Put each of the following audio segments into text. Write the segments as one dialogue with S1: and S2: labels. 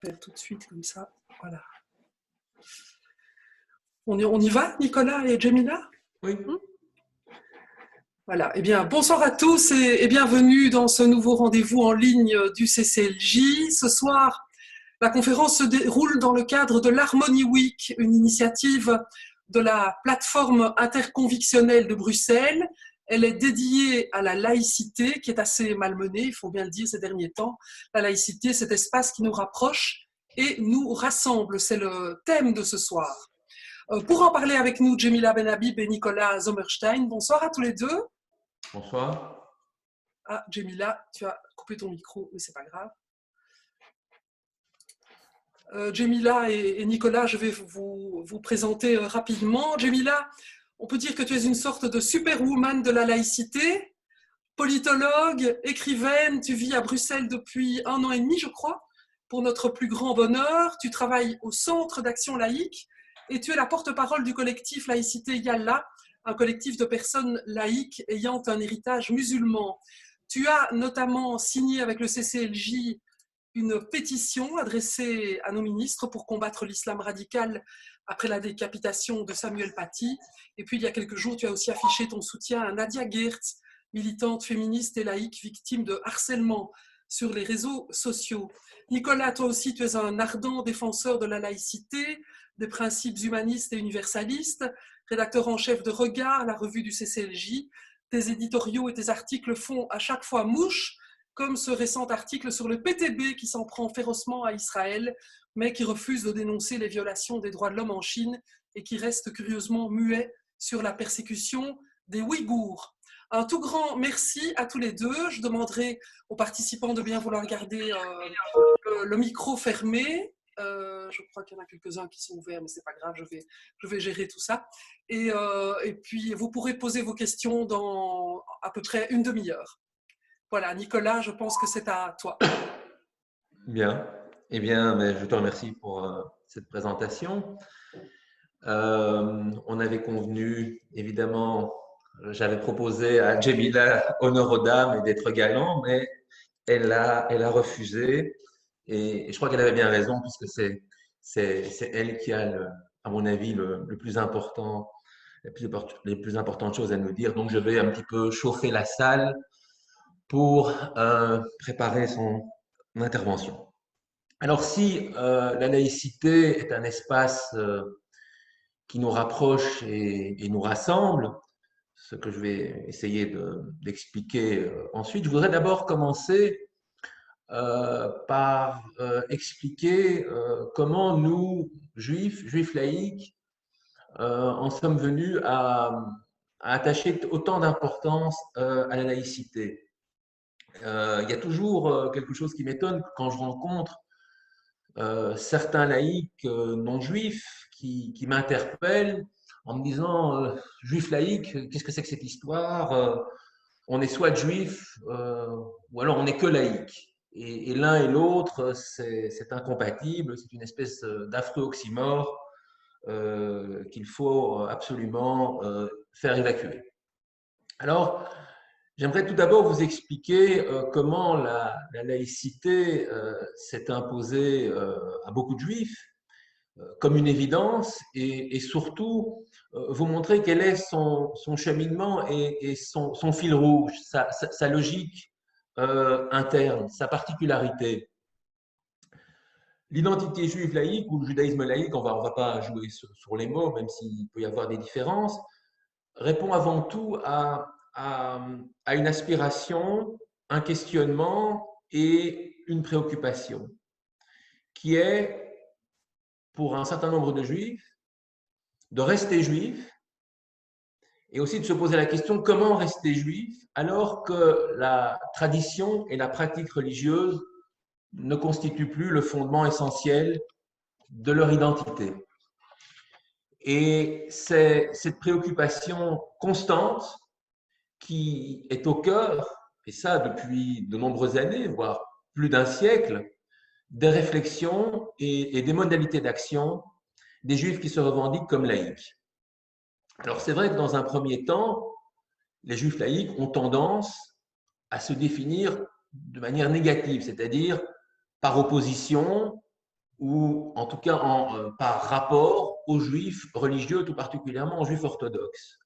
S1: Faire tout de suite comme ça. Voilà. On y va, Nicolas et Jemila?
S2: Oui.
S1: Voilà. Eh bien, bonsoir à tous et bienvenue dans ce nouveau rendez-vous en ligne du CCLJ. Ce soir, la conférence se déroule dans le cadre de l'Harmony Week, une initiative de la plateforme interconvictionnelle de Bruxelles. Elle est dédiée à la laïcité, qui est assez malmenée, il faut bien le dire, ces derniers temps. La laïcité, cet espace qui nous rapproche et nous rassemble. C'est le thème de ce soir. Pour en parler avec nous, Jemila Benhabib et Nicolas Sommerstein. Bonsoir à tous les deux.
S2: Bonsoir.
S1: Ah, Jemila, tu as coupé ton micro, mais c'est pas grave. Jemila et Nicolas, je vais vous présenter rapidement. Jemila, on peut dire que tu es une sorte de superwoman de la laïcité, politologue, écrivaine, tu vis à Bruxelles depuis 1 an et demi, je crois, pour notre plus grand bonheur. Tu travailles au Centre d'action laïque et tu es la porte-parole du collectif Laïcité Yalla, un collectif de personnes laïques ayant un héritage musulman. Tu as notamment signé avec le CCLJ une pétition adressée à nos ministres pour combattre l'islam radical après la décapitation de Samuel Paty. Et puis, il y a quelques jours, tu as aussi affiché ton soutien à Nadia Geertz, militante féministe et laïque, victime de harcèlement sur les réseaux sociaux. Nicolas, toi aussi, tu es un ardent défenseur de la laïcité, des principes humanistes et universalistes, rédacteur en chef de Regard, la revue du CCLJ. Tes éditoriaux et tes articles font à chaque fois mouche, comme ce récent article sur le PTB qui s'en prend férocement à Israël, mais qui refuse de dénoncer les violations des droits de l'homme en Chine et qui reste curieusement muet sur la persécution des Ouïghours. Un tout grand merci à tous les deux. Je demanderai aux participants de bien vouloir garder le micro fermé. Je crois qu'il y en a quelques-uns qui sont ouverts, mais c'est pas grave, je vais gérer tout ça. Et puis, vous pourrez poser vos questions dans à peu près une demi-heure. Voilà, Nicolas, je pense que c'est à toi.
S2: Bien. Eh bien, je te remercie pour cette présentation. On avait convenu, évidemment, j'avais proposé à Jemila honneur aux dames et d'être galant, mais elle a refusé. Et je crois qu'elle avait bien raison, puisque c'est elle qui a, à mon avis, le plus important, les plus importantes choses à nous dire. Donc, je vais un petit peu chauffer la salle pour préparer son intervention. Alors, si la laïcité est un espace qui nous rapproche et nous rassemble, ce que je vais essayer d'expliquer ensuite, je voudrais d'abord commencer par expliquer comment nous, juifs laïcs, en sommes venus à attacher autant d'importance à la laïcité. Il y a toujours quelque chose qui m'étonne quand je rencontre certains laïcs non juifs qui m'interpellent en me disant juif laïque, qu'est-ce que c'est que cette histoire? On est soit juif ou alors on n'est que laïque. Et l'un et l'autre, c'est incompatible, c'est une espèce d'affreux oxymore qu'il faut absolument faire évacuer. Alors, j'aimerais tout d'abord vous expliquer comment la laïcité s'est imposée à beaucoup de juifs comme une évidence et surtout vous montrer quel est son cheminement et son fil rouge, sa logique interne, sa particularité. L'identité juive laïque ou le judaïsme laïque, on va pas jouer sur les mots, même s'il peut y avoir des différences, répond avant tout à une aspiration, un questionnement et une préoccupation, qui est, pour un certain nombre de juifs, de rester juif et aussi de se poser la question comment rester juif alors que la tradition et la pratique religieuse ne constituent plus le fondement essentiel de leur identité. Et c'est cette préoccupation constante qui est au cœur, et ça depuis de nombreuses années, voire plus d'un siècle, des réflexions et des modalités d'action des juifs qui se revendiquent comme laïcs. Alors c'est vrai que dans un premier temps, les juifs laïcs ont tendance à se définir de manière négative, c'est-à-dire par opposition ou en tout cas par rapport aux juifs religieux, tout particulièrement aux juifs orthodoxes.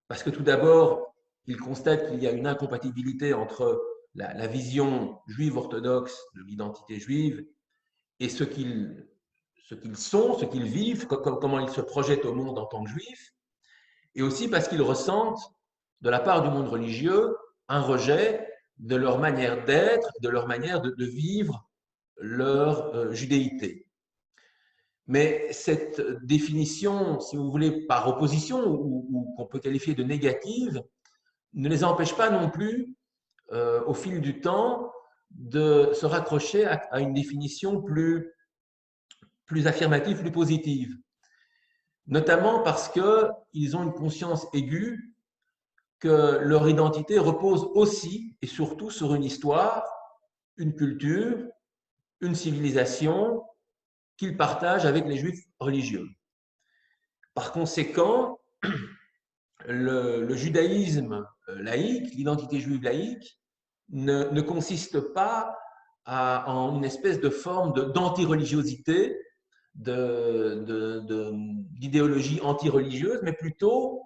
S2: Parce que tout d'abord, il constate qu'il y a une incompatibilité entre la vision juive orthodoxe de l'identité juive et ce qu'ils sont, ce qu'ils vivent, comment ils se projettent au monde en tant que juifs, et aussi parce qu'ils ressentent, de la part du monde religieux, un rejet de leur manière d'être, de leur manière de vivre leur judéité. Mais cette définition, si vous voulez, par opposition, ou qu'on peut qualifier de négative, ne les empêche pas non plus, au fil du temps, de se raccrocher à une définition plus affirmative, plus positive. Notamment parce qu'ils ont une conscience aiguë que leur identité repose aussi et surtout sur une histoire, une culture, une civilisation qu'ils partagent avec les juifs religieux. Par conséquent, le judaïsme laïque, l'identité juive laïque, ne consiste pas en une espèce de forme d'anti-religiosité, d'idéologie anti-religieuse, mais plutôt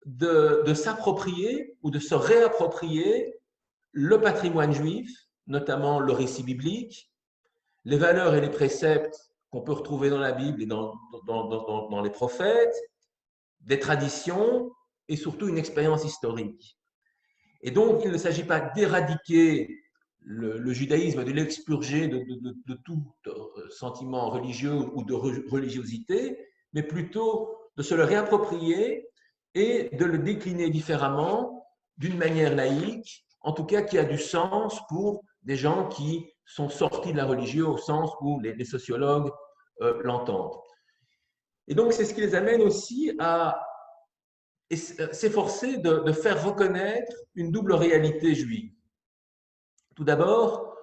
S2: de s'approprier ou de se réapproprier le patrimoine juif, notamment le récit biblique, les valeurs et les préceptes qu'on peut retrouver dans la Bible et dans les prophètes, des traditions et surtout une expérience historique. Et donc, il ne s'agit pas d'éradiquer le judaïsme, de l'expurger de tout sentiment religieux ou de religiosité, mais plutôt de se le réapproprier et de le décliner différemment, d'une manière laïque, en tout cas qui a du sens pour des gens qui sont sortis de la religion au sens où les sociologues l'entendent. Et donc, c'est ce qui les amène aussi à s'efforcer de faire reconnaître une double réalité juive. Tout d'abord,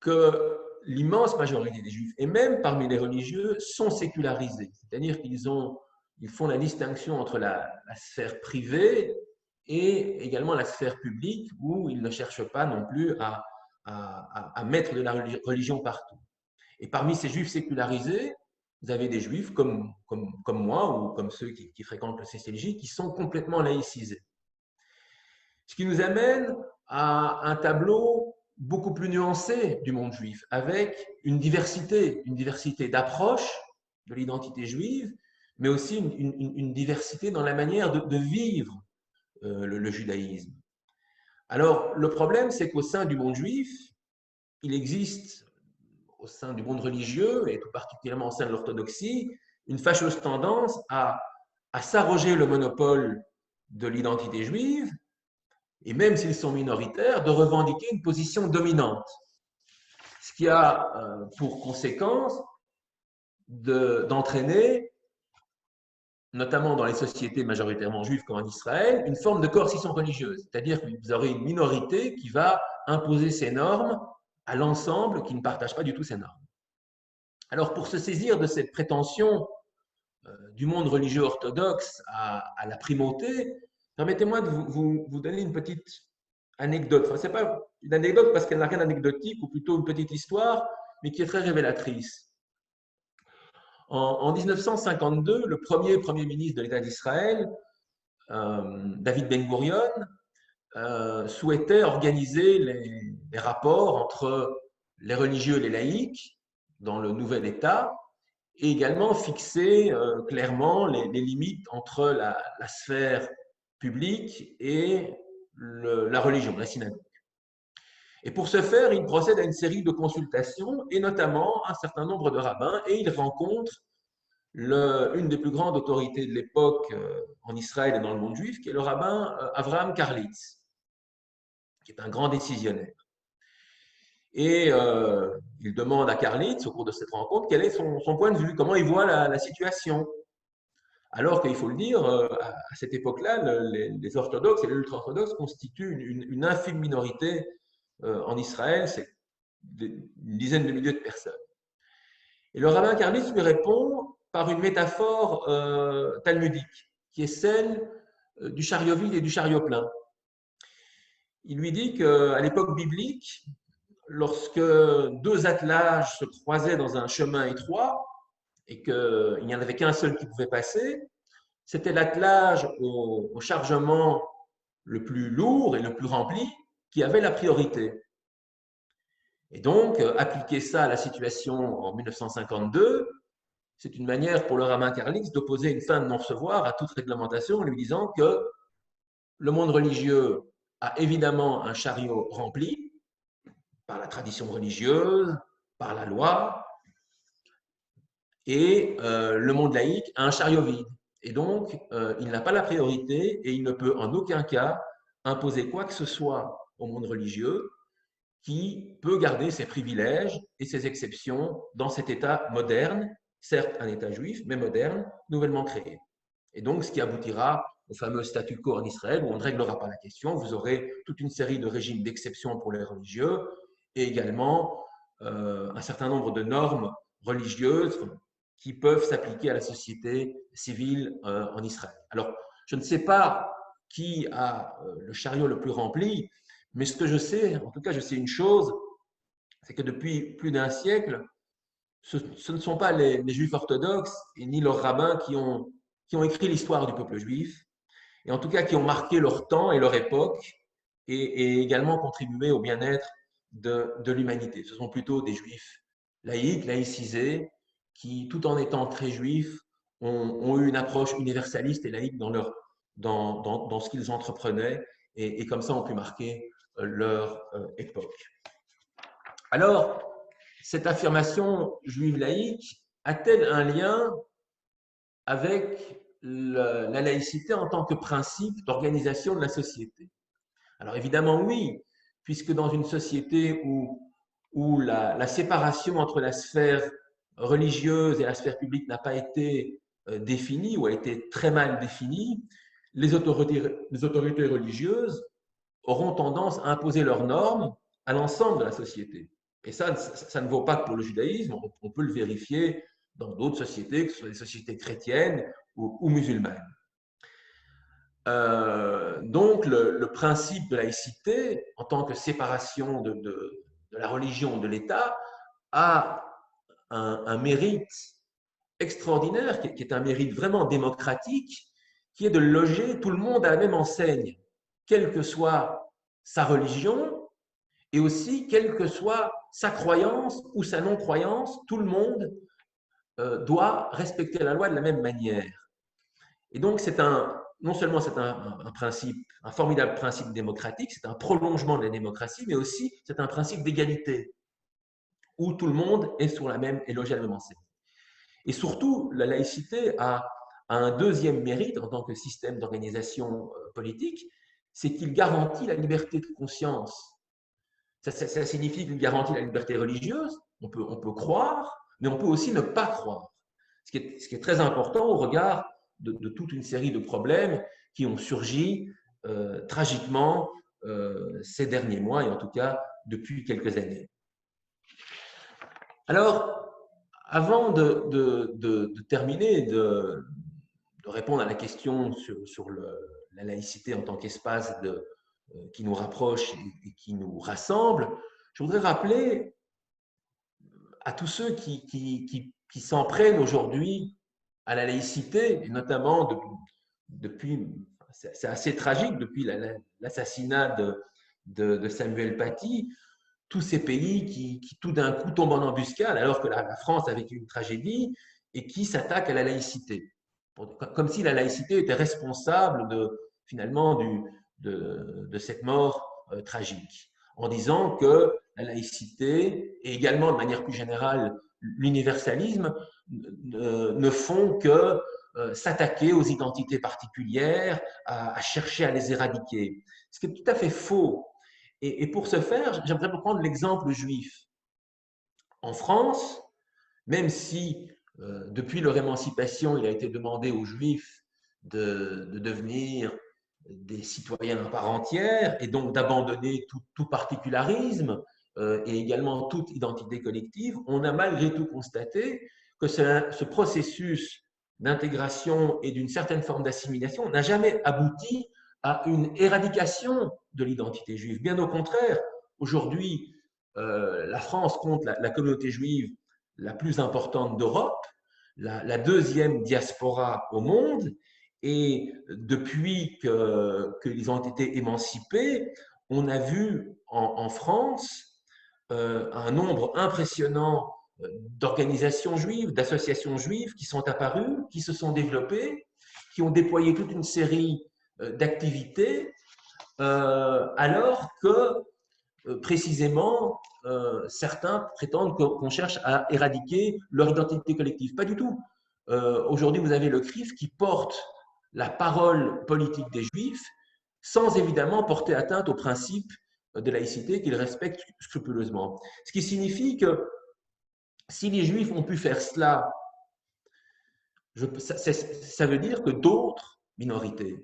S2: que l'immense majorité des juifs, et même parmi les religieux, sont sécularisés. C'est-à-dire qu'ils font la distinction entre la sphère privée et également la sphère publique, où ils ne cherchent pas non plus à mettre de la religion partout. Et parmi ces juifs sécularisés, vous avez des juifs comme moi ou comme ceux qui fréquentent le CCLJ qui sont complètement laïcisés. Ce qui nous amène à un tableau beaucoup plus nuancé du monde juif, avec une diversité d'approches de l'identité juive, mais aussi une diversité dans la manière de vivre le judaïsme. Alors, le problème, c'est qu'au sein du monde juif, il existe, au sein du monde religieux, et tout particulièrement au sein de l'orthodoxie, une fâcheuse tendance à s'arroger le monopole de l'identité juive, et même s'ils sont minoritaires, de revendiquer une position dominante. Ce qui a pour conséquence d'entraîner, notamment dans les sociétés majoritairement juives comme en Israël, une forme de coercition religieuse. C'est-à-dire que vous aurez une minorité qui va imposer ses normes à l'ensemble qui ne partage pas du tout ces normes. Alors, pour se saisir de cette prétention du monde religieux orthodoxe à la primauté, permettez-moi de vous donner une petite anecdote. Enfin, ce n'est pas une anecdote parce qu'elle n'a rien d'anecdotique, ou plutôt une petite histoire, mais qui est très révélatrice. En 1952, le premier ministre de l'État d'Israël, David Ben-Gurion, souhaitait organiser les rapports entre les religieux et les laïcs dans le nouvel État, et également fixer clairement les limites entre la sphère publique et la religion, la synagogue. Et pour ce faire, il procède à une série de consultations, et notamment un certain nombre de rabbins, et il rencontre une des plus grandes autorités de l'époque en Israël et dans le monde juif, qui est le rabbin Avraham Karlitz, qui est un grand décisionnaire. Et il demande à Karlitz, au cours de cette rencontre, quel est son point de vue, comment il voit la situation. Alors qu'il faut le dire, à cette époque-là, les orthodoxes et les ultra-orthodoxes constituent une infime minorité en Israël, c'est une dizaine de milliers de personnes. Et le rabbin Karlitz lui répond par une métaphore talmudique, qui est celle du chariot vide et du chariot plein. Il lui dit qu'à l'époque biblique, lorsque deux attelages se croisaient dans un chemin étroit et qu'il n'y en avait qu'un seul qui pouvait passer, c'était l'attelage au chargement le plus lourd et le plus rempli qui avait la priorité. Et donc, appliquer ça à la situation en 1952, c'est une manière pour le rabbin Karlitz d'opposer une fin de non-recevoir à toute réglementation en lui disant que le monde religieux a évidemment un chariot rempli par la tradition religieuse, par la loi, et le monde laïque a un chariot vide. Et donc, il n'a pas la priorité et il ne peut en aucun cas imposer quoi que ce soit au monde religieux qui peut garder ses privilèges et ses exceptions dans cet État moderne, certes un État juif, mais moderne, nouvellement créé. Et donc, ce qui aboutira au fameux statu quo en Israël, où on ne réglera pas la question, vous aurez toute une série de régimes d'exception pour les religieux, et également un certain nombre de normes religieuses qui peuvent s'appliquer à la société civile en Israël. Alors, je ne sais pas qui a le chariot le plus rempli, mais ce que je sais, en tout cas, je sais une chose, c'est que depuis plus d'un siècle, ce ne sont pas les juifs orthodoxes et ni leurs rabbins qui ont écrit l'histoire du peuple juif, et en tout cas qui ont marqué leur temps et leur époque, et également contribué au bien-être de l'humanité. Ce sont plutôt des juifs laïcs, laïcisés, qui, tout en étant très juifs, ont eu une approche universaliste et laïque dans ce qu'ils entreprenaient, et comme ça ont pu marquer leur époque. Alors, cette affirmation juive laïque a-t-elle un lien avec la laïcité en tant que principe d'organisation de la société? Alors évidemment oui, puisque dans une société où la séparation entre la sphère religieuse et la sphère publique n'a pas été définie ou a été très mal définie, les autorités religieuses auront tendance à imposer leurs normes à l'ensemble de la société. Et ça ne vaut pas que pour le judaïsme, on peut le vérifier dans d'autres sociétés, que ce soit des sociétés chrétiennes ou musulmanes. Donc, le principe de laïcité, en tant que séparation de la religion de l'État, a un mérite extraordinaire, qui est un mérite vraiment démocratique, qui est de loger tout le monde à la même enseigne, quelle que soit sa religion et aussi quelle que soit sa croyance ou sa non-croyance, tout le monde doit respecter la loi de la même manière. Et donc, non seulement c'est un principe, un formidable principe démocratique, c'est un prolongement de la démocratie, mais aussi c'est un principe d'égalité, où tout le monde est sur la même et logé à la même enseigne. Et surtout, la laïcité a un deuxième mérite en tant que système d'organisation politique, c'est qu'il garantit la liberté de conscience. Ça signifie qu'il garantit la liberté religieuse, on peut croire, mais on peut aussi ne pas croire. Ce qui est très important au regard de toute une série de problèmes qui ont surgi tragiquement ces derniers mois, et en tout cas depuis quelques années. Alors, avant de terminer, de répondre à la question sur la laïcité en tant qu'espace qui nous rapproche et qui nous rassemble, je voudrais rappeler à tous ceux qui s'en prennent aujourd'hui à la laïcité, et notamment depuis, c'est assez tragique, depuis l'assassinat de Samuel Paty, tous ces pays qui tout d'un coup tombent en embuscade alors que la France a vécu une tragédie et qui s'attaquent à la laïcité. Comme si la laïcité était responsable finalement de cette mort tragique, en disant que la laïcité et également de manière plus générale l'universalisme ne font que s'attaquer aux identités particulières, à chercher à les éradiquer. Ce qui est tout à fait faux. Et pour ce faire, j'aimerais prendre l'exemple juif. En France, même si depuis leur émancipation, il a été demandé aux juifs de devenir des citoyens à part entière et donc d'abandonner tout particularisme et également toute identité collective, on a malgré tout constaté que ce processus d'intégration et d'une certaine forme d'assimilation n'a jamais abouti à une éradication de l'identité juive. Bien au contraire, aujourd'hui, la France compte la communauté juive la plus importante d'Europe, la deuxième diaspora au monde, et depuis qu'ils ont été émancipés, on a vu en France un nombre impressionnant d'organisations juives, d'associations juives qui sont apparues, qui se sont développées, qui ont déployé toute une série d'activités, alors que précisément, certains prétendent qu'on cherche à éradiquer leur identité collective. Pas du tout. Aujourd'hui, vous avez le CRIF qui porte la parole politique des Juifs sans évidemment porter atteinte aux principes de laïcité qu'ils respectent scrupuleusement. Ce qui signifie que si les Juifs ont pu faire cela, ça veut dire que d'autres minorités,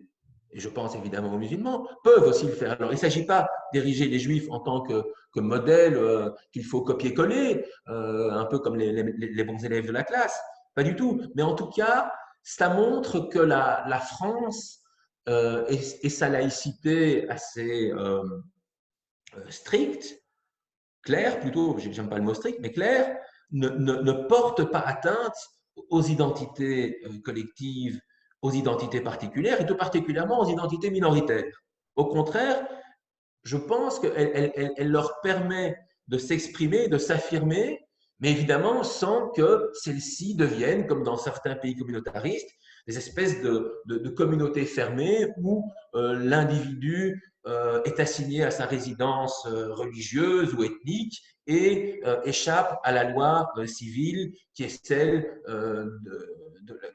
S2: et je pense évidemment aux musulmans, peuvent aussi le faire. Alors, il ne s'agit pas d'ériger les Juifs en tant que modèle qu'il faut copier-coller, un peu comme les bons élèves de la classe. Pas du tout. Mais en tout cas, ça montre que la France et sa laïcité assez stricte, claire plutôt, j'aime pas le mot strict, mais claire, ne porte pas atteinte aux identités collectives, aux identités particulières et tout particulièrement aux identités minoritaires. Au contraire, je pense qu'elle leur permet de s'exprimer, de s'affirmer, mais évidemment sans que celles-ci deviennent, comme dans certains pays communautaristes, des espèces de communautés fermées où l'individu est assigné à sa résidence religieuse ou ethnique et échappe à la loi civile qui est celle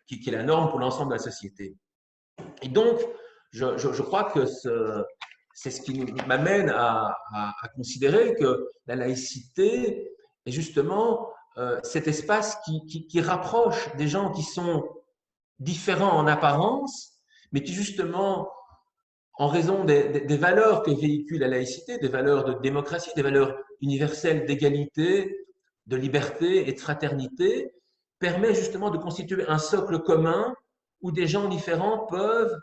S2: qui est la norme pour l'ensemble de la société. Et donc, je crois que c'est ce qui m'amène à considérer que la laïcité est justement cet espace qui rapproche des gens qui sont différents en apparence, mais qui justement, en raison des valeurs que véhicule la laïcité, des valeurs de démocratie, des valeurs universelles d'égalité, de liberté et de fraternité, permet justement de constituer un socle commun où des gens différents peuvent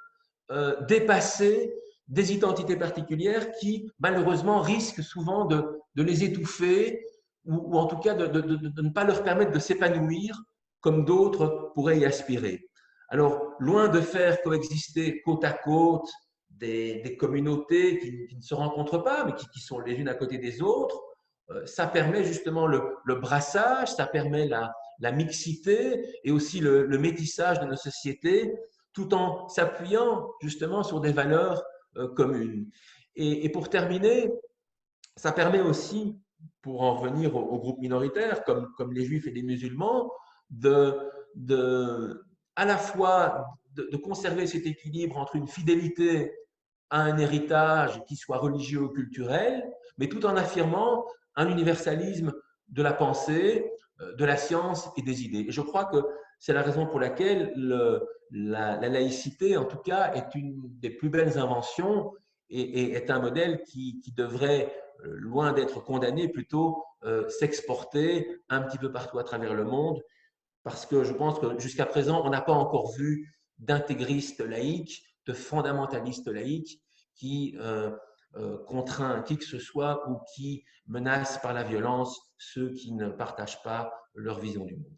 S2: dépasser des identités particulières qui, malheureusement, risquent souvent de les étouffer ou en tout cas de ne pas leur permettre de s'épanouir comme d'autres pourraient y aspirer. Alors, loin de faire coexister côte à côte des communautés qui ne se rencontrent pas, mais qui sont les unes à côté des autres, ça permet justement le brassage, ça permet la mixité et aussi le métissage de nos sociétés, tout en s'appuyant justement sur des valeurs communes. Et pour terminer, ça permet aussi, pour en revenir aux groupes minoritaires, comme les juifs et les musulmans, à la fois de conserver cet équilibre entre une fidélité à un héritage qui soit religieux ou culturel, mais tout en affirmant un universalisme de la pensée, de la science et des idées. Et je crois que c'est la raison pour laquelle la laïcité, en tout cas, est une des plus belles inventions et est un modèle qui devrait, loin d'être condamné, plutôt s'exporter un petit peu partout à travers le monde, parce que je pense que jusqu'à présent, on n'a pas encore vu d'intégristes laïcs, de fondamentalistes laïcs qui contraint qui que ce soit ou qui menace par la violence ceux qui ne partagent pas leur vision du monde.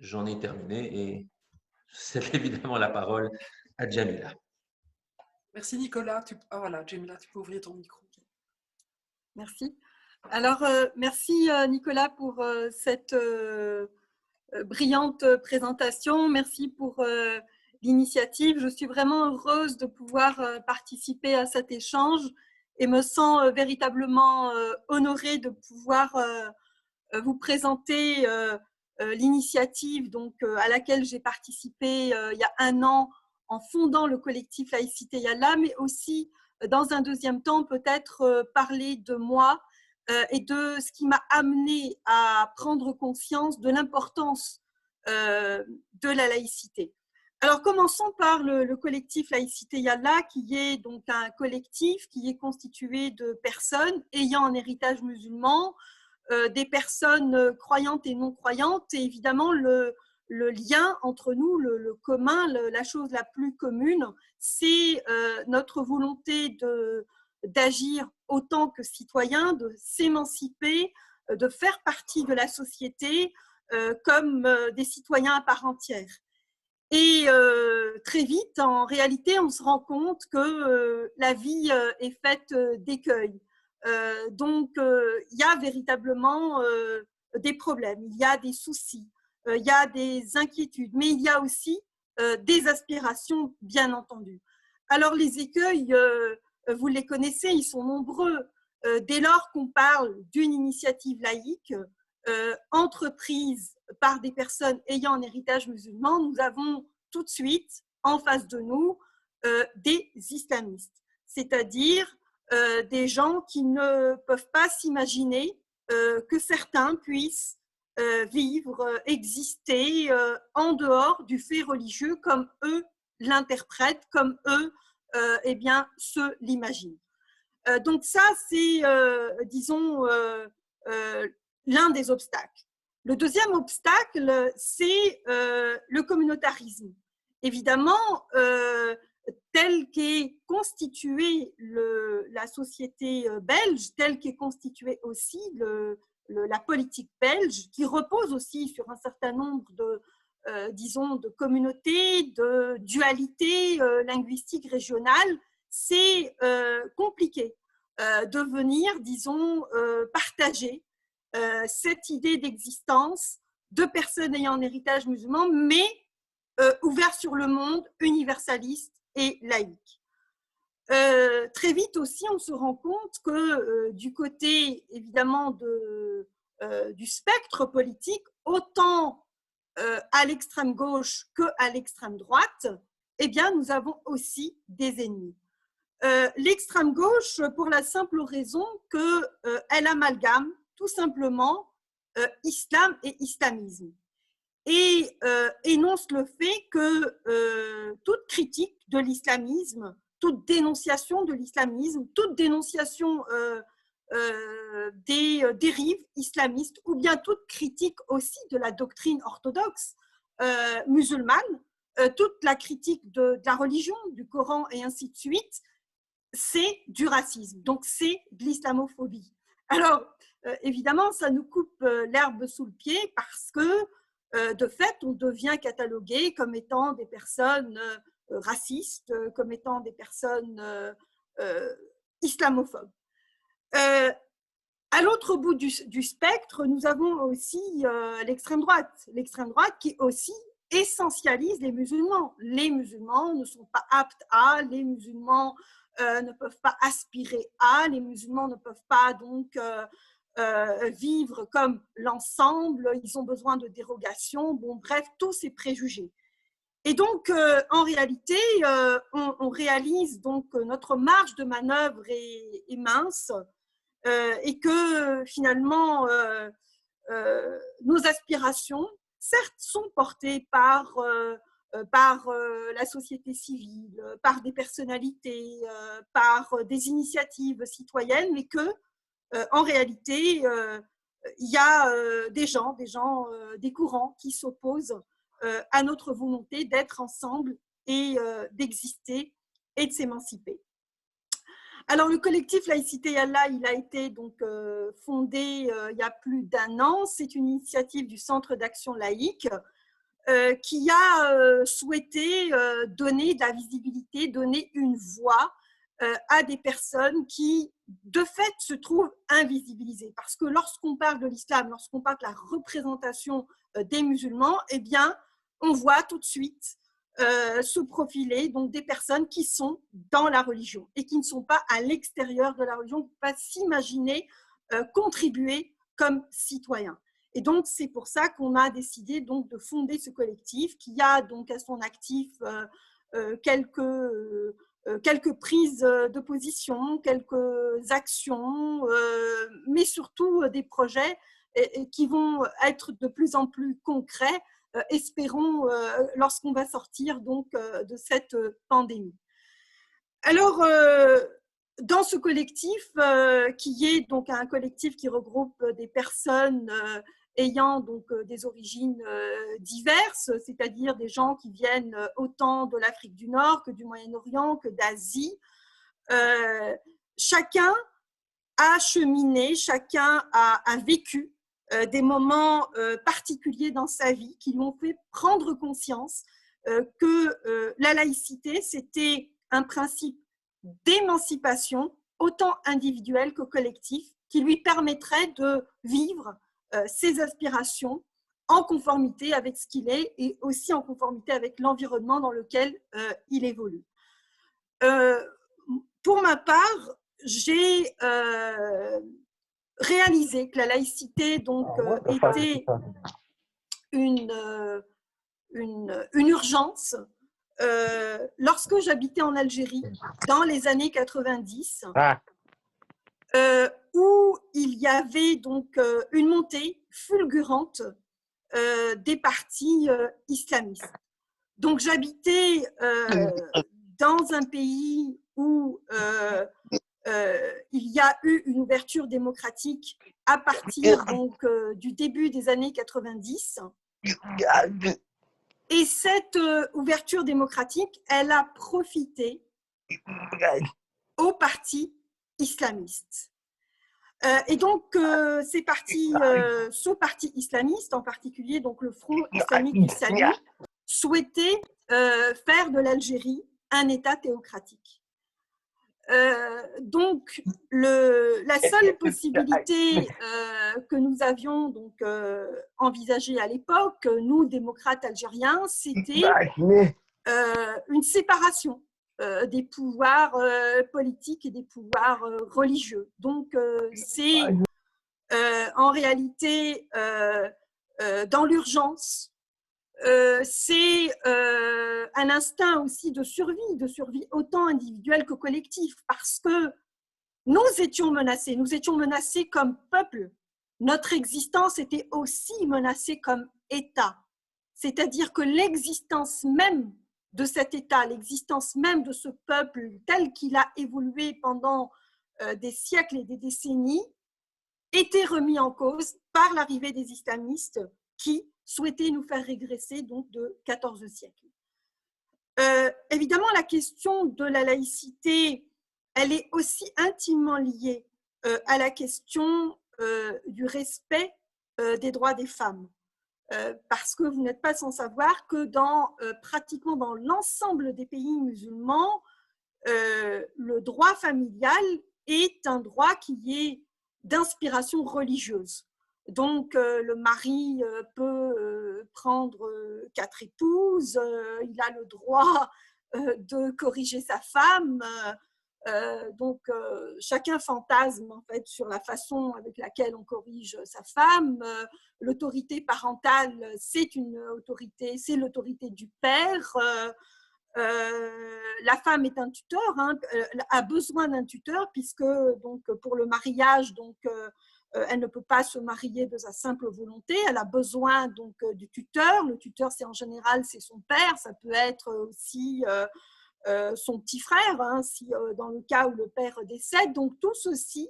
S2: J'en ai terminé et c'est évidemment la parole à Djamila.
S1: Merci Nicolas. Voilà, Djamila, tu peux ouvrir ton micro.
S3: Merci. Alors, merci Nicolas pour cette brillante présentation. Merci pour l'initiative. Je suis vraiment heureuse de pouvoir participer à cet échange et me sens véritablement honorée de pouvoir vous présenter l'initiative à laquelle j'ai participé il y a un an en fondant le collectif Laïcité Yallah, mais aussi dans un deuxième temps peut-être parler de moi et de ce qui m'a amené à prendre conscience de l'importance de la laïcité. Alors commençons par le collectif Laïcité Yallah, qui est donc un collectif qui est constitué de personnes ayant un héritage musulman, des personnes croyantes et non croyantes, et évidemment le lien entre nous, le commun, la chose la plus commune, c'est notre volonté d'agir autant que citoyens, de s'émanciper, de faire partie de la société comme des citoyens à part entière. Et très vite, en réalité, on se rend compte que la vie est faite d'écueils. Donc, il y a véritablement des problèmes, il y a des soucis, il y a des inquiétudes, mais il y a aussi des aspirations, bien entendu. Alors, les écueils, vous les connaissez, ils sont nombreux. Dès lors qu'on parle d'une initiative laïque, entreprise par des personnes ayant un héritage musulman, nous avons tout de suite en face de nous des islamistes, c'est-à-dire des gens qui ne peuvent pas s'imaginer que certains puissent vivre, exister en dehors du fait religieux comme eux l'interprètent, comme eux eh bien, se l'imaginent. Donc ça, c'est, disons, l'un des obstacles. Le deuxième obstacle, c'est le communautarisme. Évidemment, telle qu'est constituée la société belge, telle qu'est constituée aussi la politique belge, qui repose aussi sur un certain nombre de, disons, de communautés, de dualités linguistiques régionales, c'est compliqué de venir, disons, partager cette idée d'existence de personnes ayant un héritage musulman, mais ouvert sur le monde, universaliste et laïque. Très vite aussi, on se rend compte que du côté, évidemment, du spectre politique, autant à l'extrême gauche qu'à l'extrême droite, eh bien, nous avons aussi des ennemis. L'extrême gauche, pour la simple raison qu'elle amalgame tout simplement islam et islamisme et énonce le fait que toute critique de l'islamisme, toute dénonciation de l'islamisme, toute dénonciation des dérives islamistes ou bien toute critique aussi de la doctrine orthodoxe musulmane, toute la critique de la religion, du Coran et ainsi de suite, c'est du racisme, donc c'est de l'islamophobie. Alors, évidemment, ça nous coupe l'herbe sous le pied parce que, de fait, on devient catalogué comme étant des personnes racistes, comme étant des personnes islamophobes. À l'autre bout du spectre, nous avons aussi l'extrême droite qui aussi essentialise les musulmans. Les musulmans ne sont pas aptes à, les musulmans ne peuvent pas aspirer à, les musulmans ne peuvent pas donc vivre comme l'ensemble, ils ont besoin de dérogations, bon bref, tous ces préjugés. Et donc, en réalité, on réalise donc que notre marge de manœuvre est mince et que finalement, nos aspirations, certes, sont portées par la société civile, par des personnalités, par des initiatives citoyennes, mais que, en réalité, il y a des courants qui s'opposent à notre volonté d'être ensemble et d'exister et de s'émanciper. Alors, le collectif Laïcité et Allah, il a été donc fondé il y a plus d'1 an. C'est une initiative du Centre d'action laïque qui a souhaité donner de la visibilité, donner une voix à des personnes qui, de fait, se trouvent invisibilisées. Parce que lorsqu'on parle de l'islam, lorsqu'on parle de la représentation des musulmans, eh bien, on voit tout de suite se profiler donc des personnes qui sont dans la religion et qui ne sont pas à l'extérieur de la religion, qui ne peuvent pas s'imaginer contribuer comme citoyens. Et donc, c'est pour ça qu'on a décidé donc de fonder ce collectif qui a donc à son actif quelques prises de position, quelques actions, mais surtout des projets qui vont être de plus en plus concrets, espérons, lorsqu'on va sortir donc de cette pandémie. Alors, dans ce collectif, qui est donc un collectif qui regroupe des personnes ayant donc des origines diverses, c'est-à-dire des gens qui viennent autant de l'Afrique du Nord que du Moyen-Orient, que d'Asie. Chacun a cheminé, chacun a vécu des moments particuliers dans sa vie qui lui ont fait prendre conscience que la laïcité, c'était un principe d'émancipation, autant individuel que collectif, qui lui permettrait de vivre ses aspirations en conformité avec ce qu'il est et aussi en conformité avec l'environnement dans lequel il évolue. Pour ma part, j'ai réalisé que la laïcité donc, était une urgence lorsque j'habitais en Algérie dans les années 90, où il y avait donc une montée fulgurante des partis islamistes. Donc j'habitais dans un pays où il y a eu une ouverture démocratique à partir donc, du début des années 90. Et cette ouverture démocratique, elle a profité aux partis islamistes. Et donc, ce parti islamiste, en particulier donc le Front islamique du Salut, souhaitait faire de l'Algérie un État théocratique. Donc, la seule possibilité que nous avions donc, envisagée à l'époque, nous, démocrates algériens, c'était une séparation des pouvoirs politiques et des pouvoirs religieux. Donc, c'est en réalité dans l'urgence, c'est un instinct aussi de survie autant individuelle que collective, parce que nous étions menacés comme peuple. Notre existence était aussi menacée comme État. C'est-à-dire que l'existence même de cet État, l'existence même de ce peuple tel qu'il a évolué pendant des siècles et des décennies, était remis en cause par l'arrivée des islamistes qui souhaitaient nous faire régresser donc de 14 siècles. Évidemment, la question de la laïcité, elle est aussi intimement liée à la question du respect des droits des femmes. Parce que vous n'êtes pas sans savoir que pratiquement dans l'ensemble des pays musulmans, le droit familial est un droit qui est d'inspiration religieuse. Donc, le mari peut prendre 4 épouses, il a le droit de corriger sa femme. Donc, chacun fantasme en fait sur la façon avec laquelle on corrige sa femme. L'autorité parentale, c'est l'autorité du père. La femme est un tuteur, a besoin d'un tuteur puisque donc pour le mariage, donc elle ne peut pas se marier de sa simple volonté. Elle a besoin donc du tuteur. Le tuteur, c'est en général c'est son père. Ça peut être aussi son petit frère, si, dans le cas où le père décède. Donc tout ceci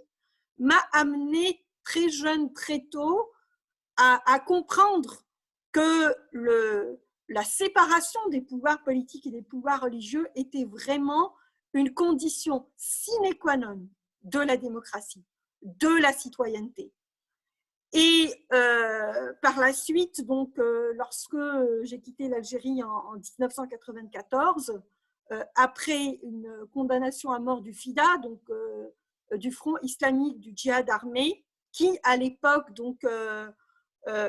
S3: m'a amené très jeune, très tôt, à comprendre que la séparation des pouvoirs politiques et des pouvoirs religieux était vraiment une condition sine qua non de la démocratie, de la citoyenneté. Et par la suite, donc, lorsque j'ai quitté l'Algérie en 1994, après une condamnation à mort du FIDA, donc du Front islamique du djihad armé, qui à l'époque donc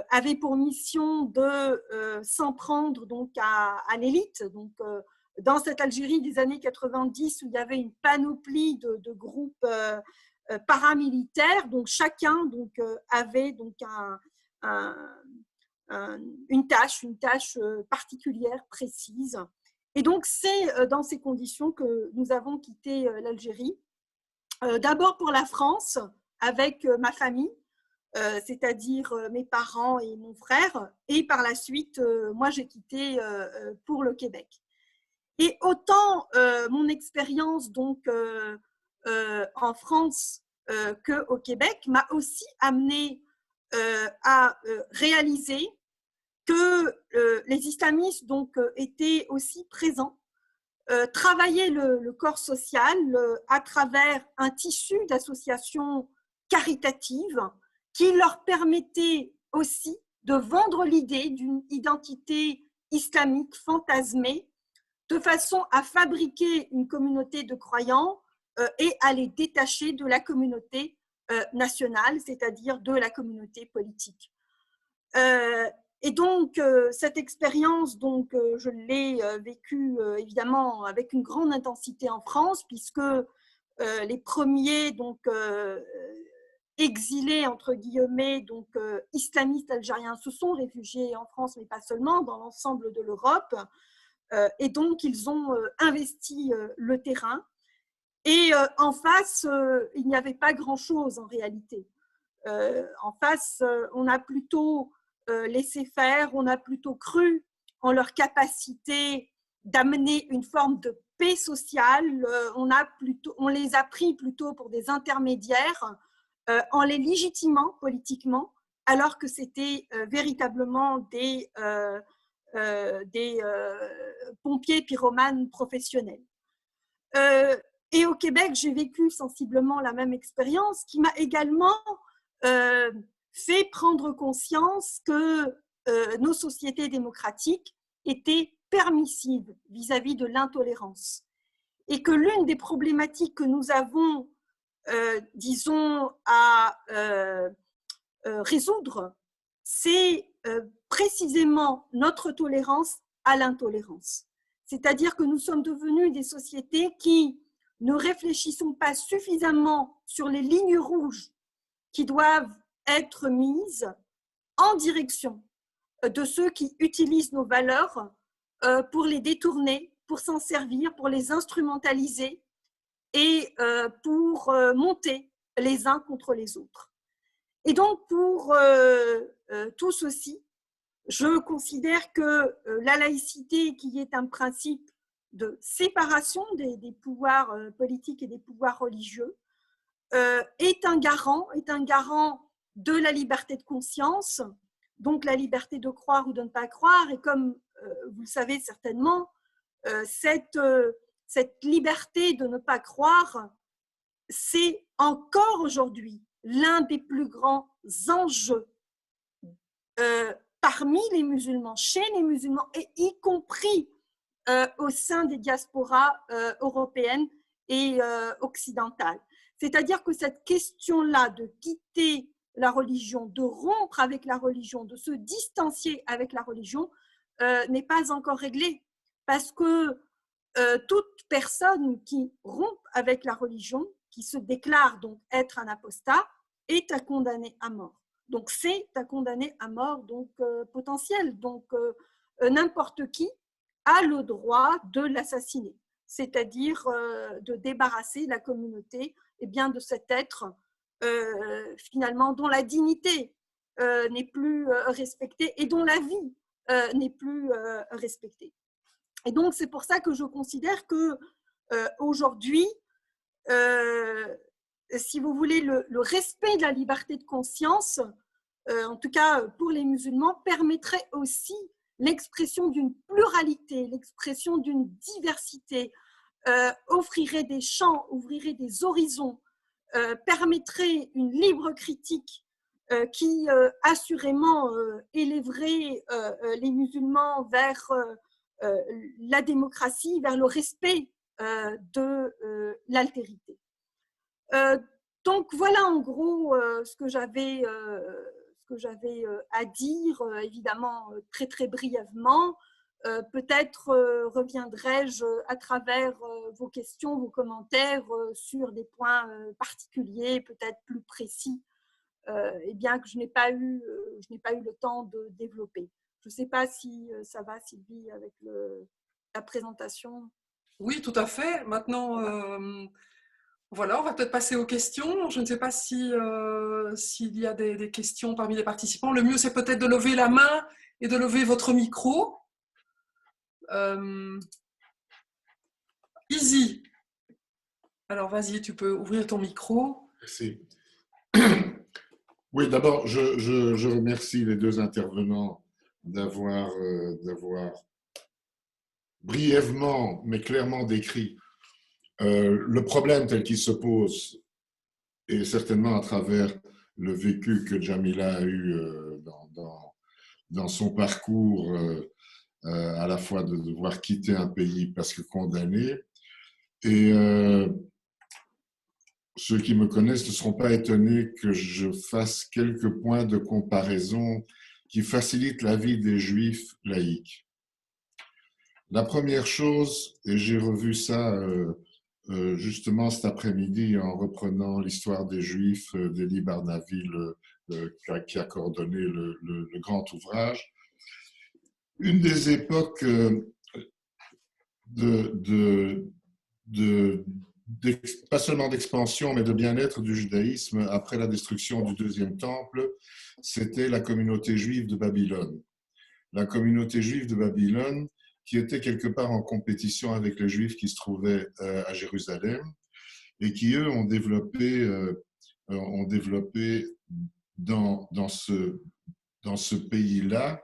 S3: avait pour mission de s'en prendre donc à l'élite, donc dans cette Algérie des années 90 où il y avait une panoplie de groupes paramilitaires, donc chacun donc avait donc une tâche particulière, précise. Et donc c'est dans ces conditions que nous avons quitté l'Algérie. D'abord pour la France avec ma famille, c'est-à-dire mes parents et mon frère, et par la suite, moi j'ai quitté pour le Québec. Et autant mon expérience donc en France qu'au Québec m'a aussi amené à réaliser que les islamistes donc étaient aussi présents travaillaient le corps social à travers un tissu d'associations caritatives qui leur permettait aussi de vendre l'idée d'une identité islamique fantasmée de façon à fabriquer une communauté de croyants et à les détacher de la communauté nationale, c'est-à-dire de la communauté politique. Et donc, cette expérience, je l'ai vécue évidemment avec une grande intensité en France, puisque les premiers exilés, entre guillemets, islamistes algériens se sont réfugiés en France, mais pas seulement, dans l'ensemble de l'Europe. Et donc, ils ont investi le terrain. Et en face, il n'y avait pas grand-chose en réalité. En face, on a plutôt laissé faire, on a plutôt cru en leur capacité d'amener une forme de paix sociale. On les a pris plutôt pour des intermédiaires en les légitimant politiquement, alors que c'était véritablement des pompiers pyromanes professionnels. Et au Québec, j'ai vécu sensiblement la même expérience qui m'a également fait prendre conscience que nos sociétés démocratiques étaient permissives vis-à-vis de l'intolérance. Et que l'une des problématiques que nous avons, disons, à résoudre, c'est précisément notre tolérance à l'intolérance. C'est-à-dire que nous sommes devenus des sociétés qui ne réfléchissons pas suffisamment sur les lignes rouges qui doivent être mises en direction de ceux qui utilisent nos valeurs pour les détourner, pour s'en servir, pour les instrumentaliser et pour monter les uns contre les autres. Et donc, pour tout ceci, je considère que la laïcité, qui est un principe de séparation des pouvoirs politiques et des pouvoirs religieux, est un garant de la liberté de conscience, donc la liberté de croire ou de ne pas croire. Et comme vous le savez certainement, cette liberté de ne pas croire, c'est encore aujourd'hui l'un des plus grands enjeux parmi les musulmans, chez les musulmans, et y compris au sein des diasporas européennes et occidentales. C'est-à-dire que cette question-là de quitter la religion, de rompre avec la religion, de se distancier avec la religion, n'est pas encore réglée. Parce que toute personne qui rompt avec la religion, qui se déclare donc être un apostat, est à condamner à mort. Donc c'est à condamner à mort potentiel. Donc n'importe qui a le droit de l'assassiner, c'est-à-dire de débarrasser la communauté de cet être finalement dont la dignité n'est plus respectée et dont la vie n'est plus respectée. Et donc c'est pour ça que je considère que aujourd'hui, si vous voulez, le respect de la liberté de conscience, en tout cas pour les musulmans, permettrait aussi l'expression d'une pluralité, l'expression d'une diversité, offrirait des champs, ouvrirait des horizons, permettrait une libre critique qui assurément élèverait les musulmans vers la démocratie, vers le respect de l'altérité. Donc voilà en gros ce que j'avais à dire, évidemment très très brièvement. Peut-être reviendrai-je à travers vos questions, vos commentaires sur des points particuliers, peut-être plus précis, et bien que je n'ai pas eu le temps de développer. Je ne sais pas si ça va, Sylvie, avec la présentation.
S1: Oui, tout à fait. Maintenant, voilà, on va peut-être passer aux questions. Je ne sais pas s'il y a des questions parmi les participants. Le mieux, c'est peut-être de lever la main et de lever votre micro. Easy. Alors, vas-y, tu peux ouvrir ton micro.
S4: Merci. Oui, d'abord, je remercie les deux intervenants d'avoir brièvement, mais clairement décrit le problème tel qu'il se pose, et certainement à travers le vécu que Jamila a eu dans son parcours, à la fois de devoir quitter un pays parce que condamné. Et ceux qui me connaissent ne seront pas étonnés que je fasse quelques points de comparaison qui facilitent la vie des Juifs laïcs. La première chose, et j'ai revu ça justement cet après-midi en reprenant l'histoire des Juifs d'Élie Barnaville qui a coordonné le grand ouvrage, une des époques pas seulement d'expansion, mais de bien-être du judaïsme après la destruction du deuxième temple, c'était la communauté juive de Babylone. La communauté juive de Babylone qui était quelque part en compétition avec les juifs qui se trouvaient à Jérusalem et qui, eux, ont développé dans ce pays-là,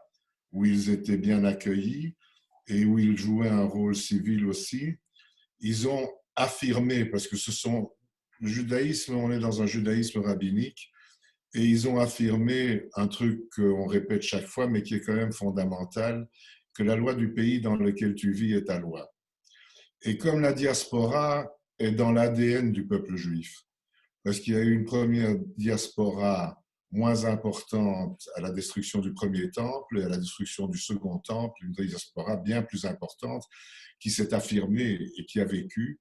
S4: où ils étaient bien accueillis et où ils jouaient un rôle civil aussi, ils ont affirmé, parce que le judaïsme, on est dans un judaïsme rabbinique, et ils ont affirmé un truc qu'on répète chaque fois, mais qui est quand même fondamental, que la loi du pays dans lequel tu vis est ta loi. Et comme la diaspora est dans l'ADN du peuple juif, parce qu'il y a eu une première diaspora moins importante à la destruction du premier temple et à la destruction du second temple, une diaspora bien plus importante qui s'est affirmée et qui a vécu,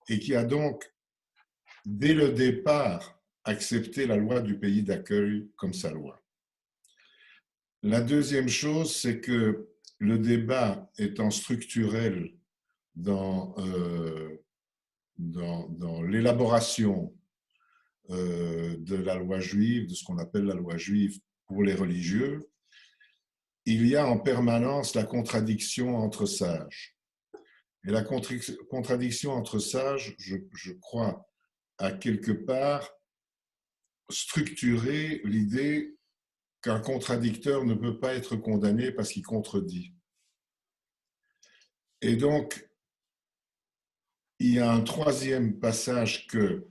S4: et qui a donc, dès le départ, accepté la loi du pays d'accueil comme sa loi. La deuxième chose, c'est que le débat étant structurel dans l'élaboration de la loi juive, de ce qu'on appelle la loi juive pour les religieux, il y a en permanence la contradiction entre sages. Et la contradiction entre sages, je crois, a quelque part structuré l'idée qu'un contradicteur ne peut pas être condamné parce qu'il contredit. Et donc, il y a un troisième passage que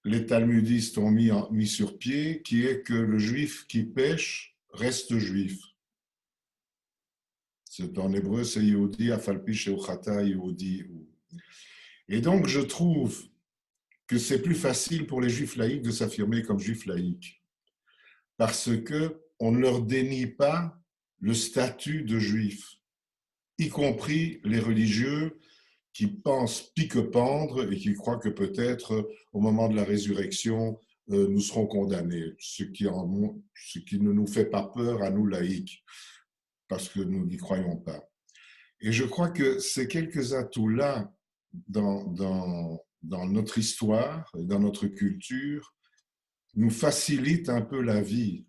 S4: les talmudistes ont mis sur pied, qui est que le juif qui pêche reste juif. C'est en hébreu, c'est Yehudi, Afalpi, Sheuchata, Yehudi. Et donc, je trouve que c'est plus facile pour les juifs laïcs de s'affirmer comme juifs laïcs, parce qu'on ne leur dénie pas le statut de juif, y compris les religieux qui pensent pique-pendre et qui croient que peut-être au moment de la résurrection, nous serons condamnés, ce qui ne nous fait pas peur à nous laïcs, parce que nous n'y croyons pas. Et je crois que ces quelques atouts-là dans notre histoire, dans notre culture, nous facilitent un peu la vie,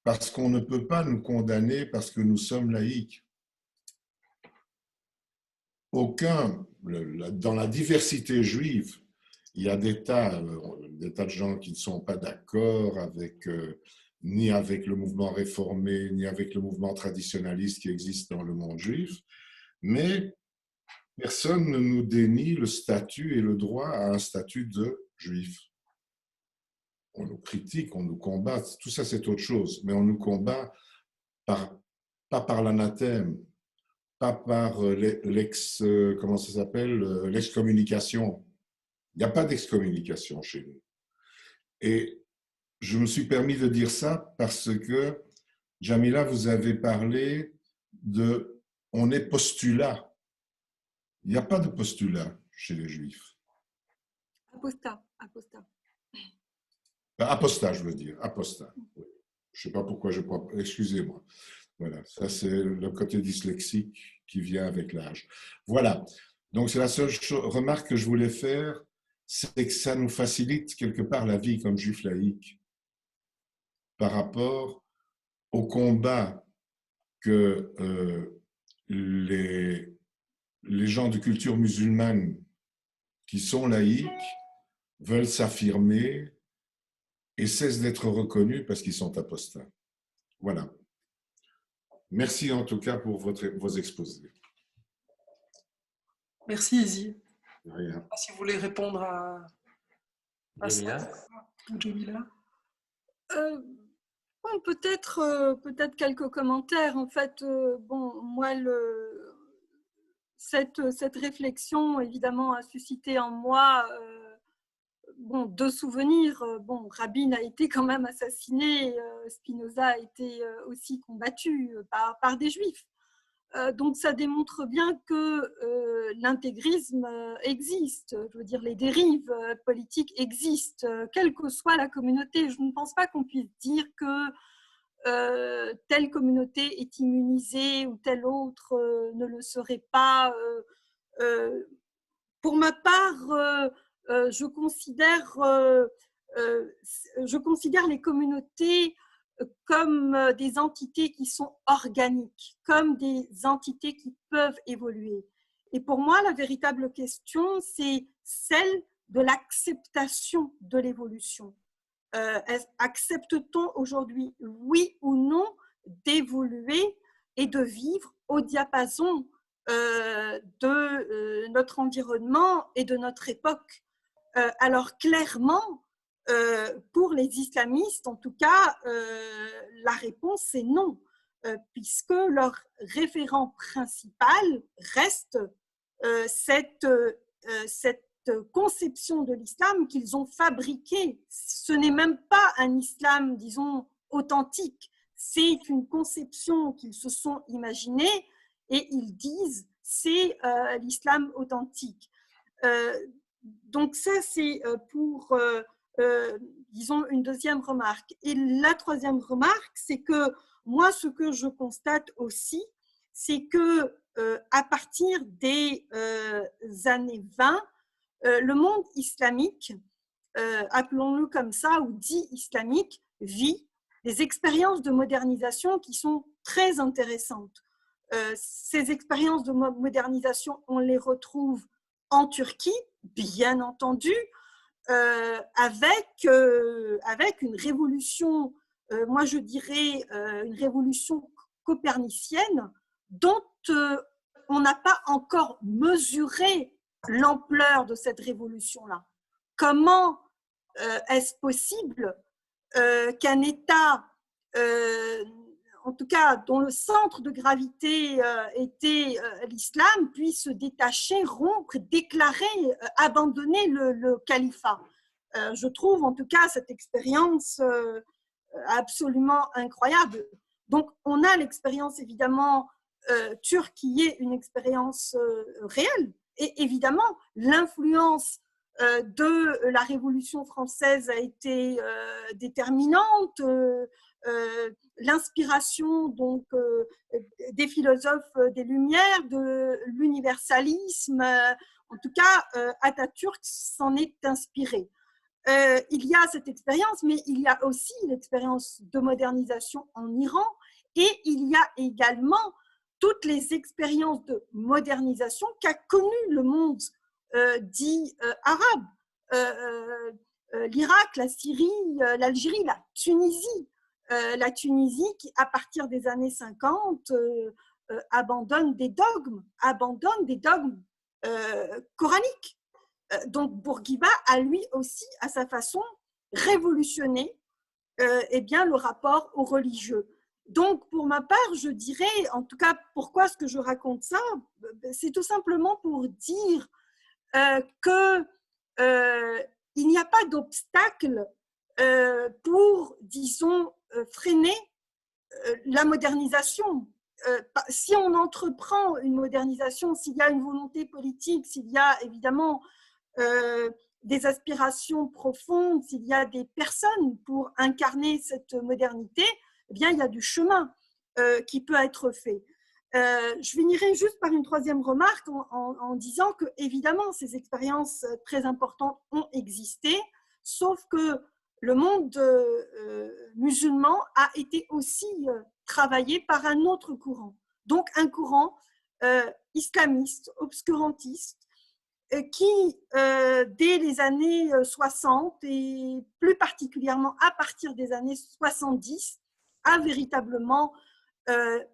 S4: parce qu'on ne peut pas nous condamner parce que nous sommes laïcs. Dans la diversité juive, il y a des tas de gens qui ne sont pas d'accord ni avec le mouvement réformé, ni avec le mouvement traditionnaliste qui existe dans le monde juif, mais personne ne nous dénie le statut et le droit à un statut de juif. On nous critique, on nous combat, tout ça c'est autre chose, mais on nous combat pas par l'anathème, pas par l'excommunication. Il n'y a pas d'excommunication chez nous. Et je me suis permis de dire ça parce que, Jamila, vous avez parlé on est postulat. Il n'y a pas de postulat chez les Juifs.
S3: Apostat.
S4: Apostat, je veux dire. Apostat. Oui. Je ne sais pas pourquoi je crois. Excusez-moi. Voilà, ça c'est le côté dyslexique qui vient avec l'âge. Voilà. Donc c'est la seule remarque que je voulais faire, c'est que ça nous facilite quelque part la vie comme juifs laïcs par rapport au combat que les gens de culture musulmane qui sont laïcs veulent s'affirmer et cessent d'être reconnus parce qu'ils sont apostats. Voilà. Merci en tout cas pour vos exposés.
S1: Merci Izzy.
S4: Rien.
S1: Si vous voulez répondre à
S2: Jamila?
S1: ça, ou Jamila.
S3: Bon, peut-être quelques commentaires. En fait, bon, moi, cette réflexion, évidemment, a suscité en moi bon, deux souvenirs. Bon, Rabin a été quand même assassiné, Spinoza a été aussi combattu par des Juifs. Donc, ça démontre bien que l'intégrisme existe. Je veux dire, les dérives politiques existent, quelle que soit la communauté. Je ne pense pas qu'on puisse dire que telle communauté est immunisée ou telle autre ne le serait pas. Pour ma part, je considère les communautés comme des entités qui sont organiques, comme des entités qui peuvent évoluer. Et pour moi, la véritable question, c'est celle de l'acceptation de l'évolution. Accepte-t-on aujourd'hui, oui ou non, d'évoluer et de vivre au diapason de notre environnement et de notre époque? Alors clairement, pour les islamistes, en tout cas, la réponse est non, puisque leur référent principal reste cette conception de l'islam qu'ils ont fabriquée. Ce n'est même pas un islam, disons, authentique, c'est une conception qu'ils se sont imaginée et ils disent c'est l'islam authentique. Donc ça, c'est pour, disons, une deuxième remarque. Et la troisième remarque, c'est que moi, ce que je constate aussi, c'est que à partir des années 20, le monde islamique, appelons-le comme ça, ou dit islamique, vit des expériences de modernisation qui sont très intéressantes. Ces expériences de modernisation, on les retrouve en Turquie, bien entendu, avec une révolution, moi je dirais une révolution copernicienne dont on n'a pas encore mesuré l'ampleur de cette révolution-là. Comment est-ce possible qu'un État, en tout cas dont le centre de gravité était l'islam, puisse se détacher, rompre, déclarer, abandonner le califat? Je trouve en tout cas cette expérience absolument incroyable. Donc on a l'expérience évidemment turque qui est une expérience réelle, et évidemment l'influence de la Révolution française a été déterminante. L'inspiration donc des philosophes des Lumières, de l'universalisme, en tout cas Atatürk s'en est inspiré. Il y a cette expérience, mais il y a aussi l'expérience de modernisation en Iran, et il y a également toutes les expériences de modernisation qu'a connu le monde dit arabe, l'Irak, la Syrie, l'Algérie, la Tunisie. La Tunisie qui, à partir des années 50, abandonne des dogmes coraniques. Donc Bourguiba a lui aussi, à sa façon, révolutionné eh bien, le rapport aux religieux. Donc, pour ma part, je dirais, en tout cas, pourquoi est-ce que je raconte ça? C'est tout simplement pour dire qu'il n'y a pas d'obstacle pour, disons, freiner la modernisation. Si on entreprend une modernisation, s'il y a une volonté politique, s'il y a évidemment des aspirations profondes, s'il y a des personnes pour incarner cette modernité, eh bien, il y a du chemin qui peut être fait. Je finirai juste par une troisième remarque en disant que, évidemment, ces expériences très importantes ont existé, sauf que le monde musulman a été aussi travaillé par un autre courant. Donc, un courant islamiste, obscurantiste, qui, dès les années 60 et plus particulièrement à partir des années 70, a véritablement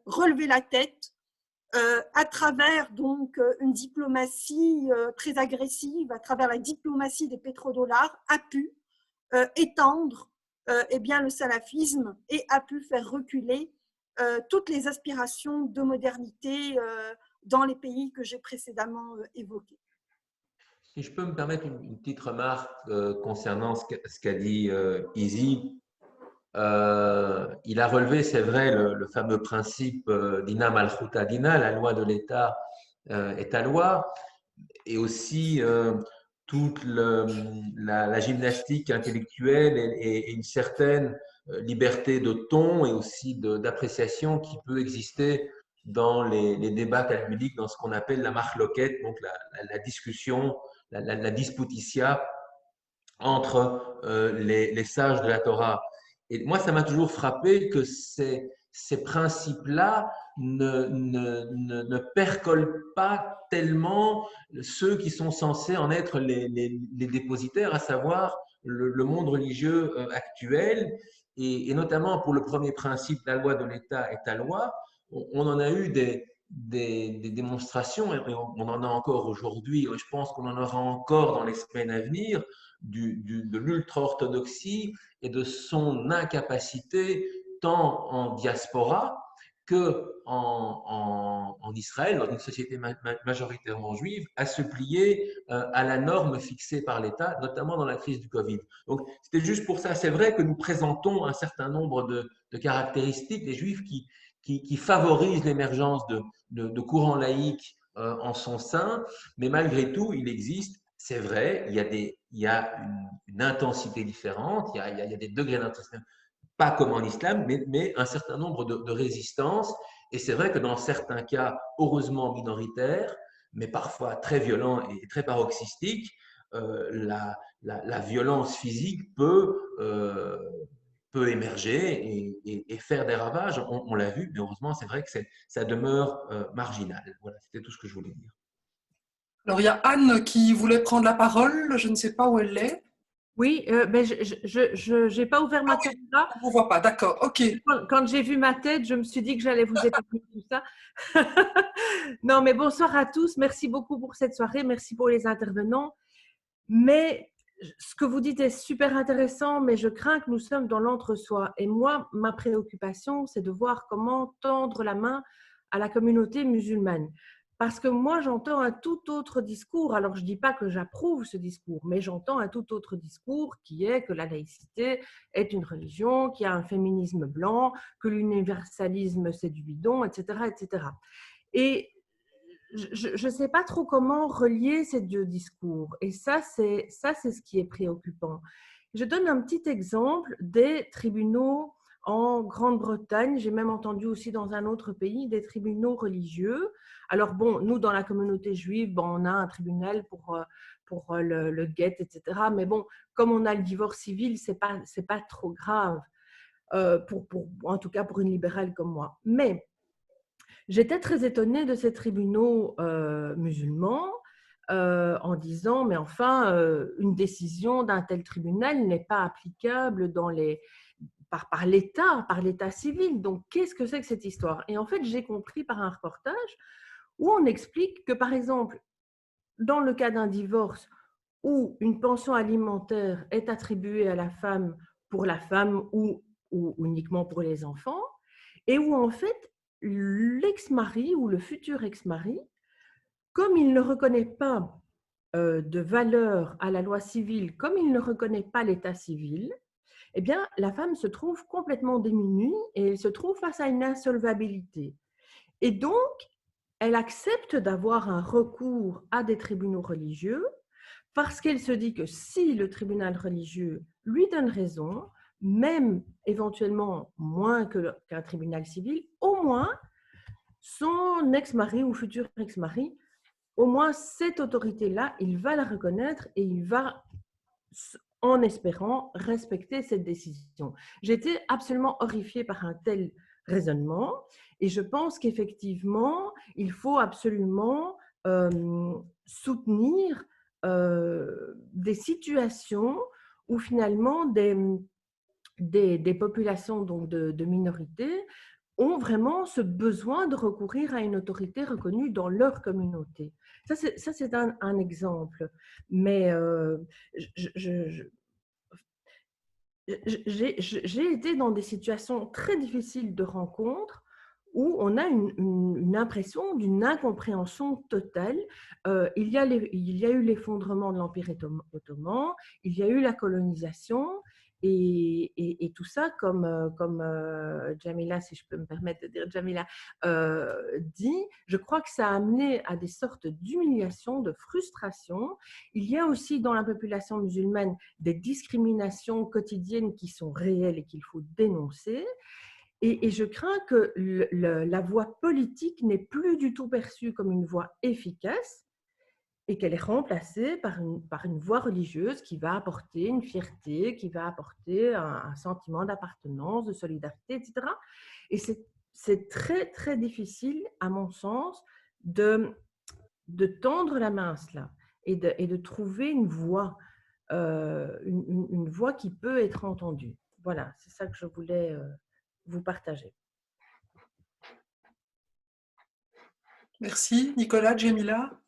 S3: relevé la tête à travers donc une diplomatie très agressive, à travers la diplomatie des pétrodollars, a pu étendre eh bien, le salafisme et a pu faire reculer toutes les aspirations de modernité dans les pays que j'ai précédemment évoqués.
S2: Si je peux me permettre une petite remarque concernant ce qu'a dit Izzy. Il a relevé, c'est vrai, le fameux principe d'Ina Malchuta Dina, la loi de l'État est ta loi, et aussi toute la gymnastique intellectuelle et une certaine liberté de ton et aussi d'appréciation qui peut exister dans les débats talmudiques, dans ce qu'on appelle la marloquette, donc la discussion, la disputitia entre les sages de la Torah. Et moi, ça m'a toujours frappé que ces principes-là ne percolent pas tellement ceux qui sont censés en être les dépositaires, à savoir le monde religieux actuel. Et notamment pour le premier principe, la loi de l'État est ta loi, on en a eu des démonstrations, et on en a encore aujourd'hui, et je pense qu'on en aura encore dans les semaines à venir, de l'ultra-orthodoxie et de son incapacité tant en diaspora qu'en Israël, dans une société majoritairement juive, à se plier à la norme fixée par l'État, notamment dans la crise du Covid. Donc, c'était juste pour ça. C'est vrai que nous présentons un certain nombre de caractéristiques des Juifs qui favorisent l'émergence de courants laïques en son sein, mais malgré tout, il existe, c'est vrai, il y a une intensité différente, il y a des degrés d'intensité, pas comme en islam, mais un certain nombre de résistances. Et c'est vrai que dans certains cas, heureusement minoritaires, mais parfois très violents et très paroxystiques, la violence physique peut émerger et faire des ravages. On l'a vu, mais heureusement, c'est vrai que ça demeure marginal. Voilà, c'était tout ce que je voulais dire.
S1: Alors, il y a Anne qui voulait prendre la parole. Je ne sais pas où elle est.
S5: Oui, ben je n'ai pas ouvert ma caméra.
S1: On ne vous voit pas, d'accord, ok.
S5: Quand j'ai vu ma tête, je me suis dit que j'allais vous épargner tout ça. Non, mais bonsoir à tous. Merci beaucoup pour cette soirée. Merci pour les intervenants. Mais ce que vous dites est super intéressant, mais je crains que nous sommes dans l'entre-soi. Et moi, ma préoccupation, c'est de voir comment tendre la main à la communauté musulmane. Parce que moi, j'entends un tout autre discours. Alors, je ne dis pas que j'approuve ce discours, mais j'entends un tout autre discours qui est que la laïcité est une religion, qui a un féminisme blanc, que l'universalisme, c'est du bidon, etc., etc. Et je ne sais pas trop comment relier ces deux discours. Et ça, c'est ce qui est préoccupant. Je donne un petit exemple des tribunaux en Grande-Bretagne. J'ai même entendu aussi dans un autre pays des tribunaux religieux. Alors bon, nous, dans la communauté juive, bon, on a un tribunal pour le guet, etc. Mais bon, comme on a le divorce civil, c'est pas trop grave, en tout cas pour une libérale comme moi. Mais j'étais très étonnée de ces tribunaux musulmans en disant, mais enfin, une décision d'un tel tribunal n'est pas applicable par l'État civil. Donc, qu'est-ce que c'est que cette histoire? Et en fait, j'ai compris par un reportage où on explique que, par exemple, dans le cas d'un divorce où une pension alimentaire est attribuée à la femme pour la femme ou uniquement pour les enfants, et où en fait, l'ex-mari ou le futur ex-mari, comme il ne reconnaît pas de valeur à la loi civile, comme il ne reconnaît pas l'état civil, eh bien, la femme se trouve complètement démunie et elle se trouve face à une insolvabilité. Et donc, elle accepte d'avoir un recours à des tribunaux religieux parce qu'elle se dit que si le tribunal religieux lui donne raison, même éventuellement moins qu'un tribunal civil, au moins son ex-mari ou futur ex-mari, au moins cette autorité-là, il va la reconnaître et il va, en espérant, respecter cette décision. J'étais absolument horrifiée par un tel raisonnement et je pense qu'effectivement, il faut absolument soutenir des situations où finalement des populations donc de minorités ont vraiment ce besoin de recourir à une autorité reconnue dans leur communauté. Ça, c'est un exemple. Mais j'ai été dans des situations très difficiles de rencontre où on a une impression d'une incompréhension totale. Il y a eu l'effondrement de l'Empire ottoman, il y a eu la colonisation, et tout ça, comme Jamila, si je peux me permettre de dire Jamila, dit, je crois que ça a amené à des sortes d'humiliation, de frustration. Il y a aussi dans la population musulmane des discriminations quotidiennes qui sont réelles et qu'il faut dénoncer. Et je crains que la voie politique n'est plus du tout perçue comme une voie efficace et qu'elle est remplacée par une voie religieuse qui va apporter une fierté, qui va apporter un sentiment d'appartenance, de solidarité, etc. Et c'est très, très difficile, à mon sens, de tendre la main à cela et de trouver une voie qui peut être entendue. Voilà, c'est ça que je voulais vous partager.
S1: Merci. Nicolas, Jamila.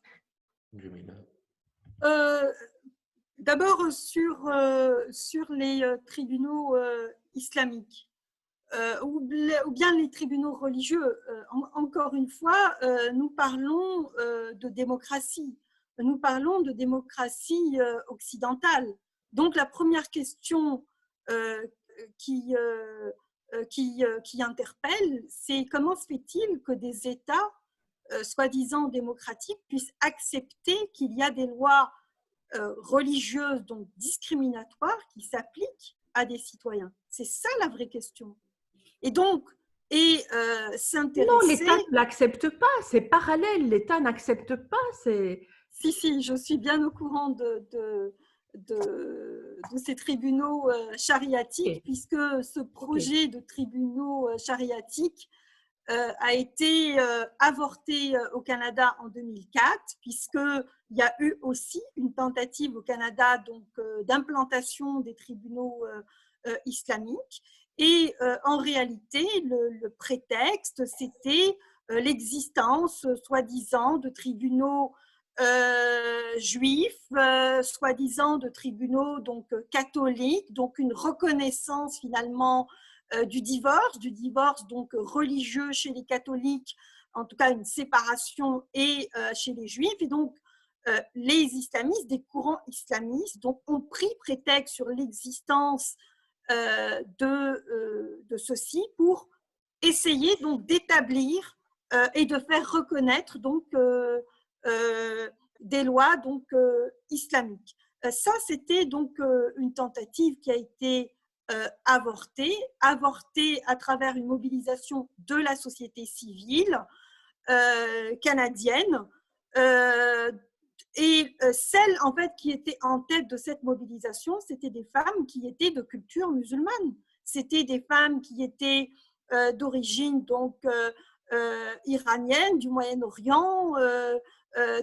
S3: D'abord sur les tribunaux islamiques ou bien les tribunaux religieux. Encore une fois, nous parlons de démocratie. Nous parlons de démocratie occidentale. Donc la première question qui interpelle, c'est comment se fait-il que des États soi-disant démocratiques puissent accepter qu'il y a des lois religieuses, donc discriminatoires, qui s'appliquent à des citoyens. C'est ça la vraie question. Et donc, s'intéresser…
S5: Non, l'État ne l'accepte pas, c'est parallèle, l'État n'accepte pas.
S3: Si, je suis bien au courant de ces tribunaux chariatiques, okay, puisque ce projet de tribunaux chariatiques a été avorté au Canada en 2004, puisqu'il y a eu aussi une tentative au Canada donc, d'implantation des tribunaux islamiques. Et en réalité, le prétexte, c'était l'existence, soi-disant, de tribunaux juifs, soi-disant de tribunaux donc, catholiques, donc une reconnaissance finalement du divorce donc religieux chez les catholiques, en tout cas une séparation, et chez les juifs. Et donc, les islamistes, des courants islamistes, donc, ont pris prétexte sur l'existence de ceci pour essayer donc d'établir et de faire reconnaître donc des lois donc islamiques. Ça, c'était donc une tentative qui a été avortée à travers une mobilisation de la société civile canadienne. Et celles en fait qui étaient en tête de cette mobilisation, c'était des femmes qui étaient de culture musulmane. C'était des femmes qui étaient d'origine donc iranienne, du Moyen-Orient,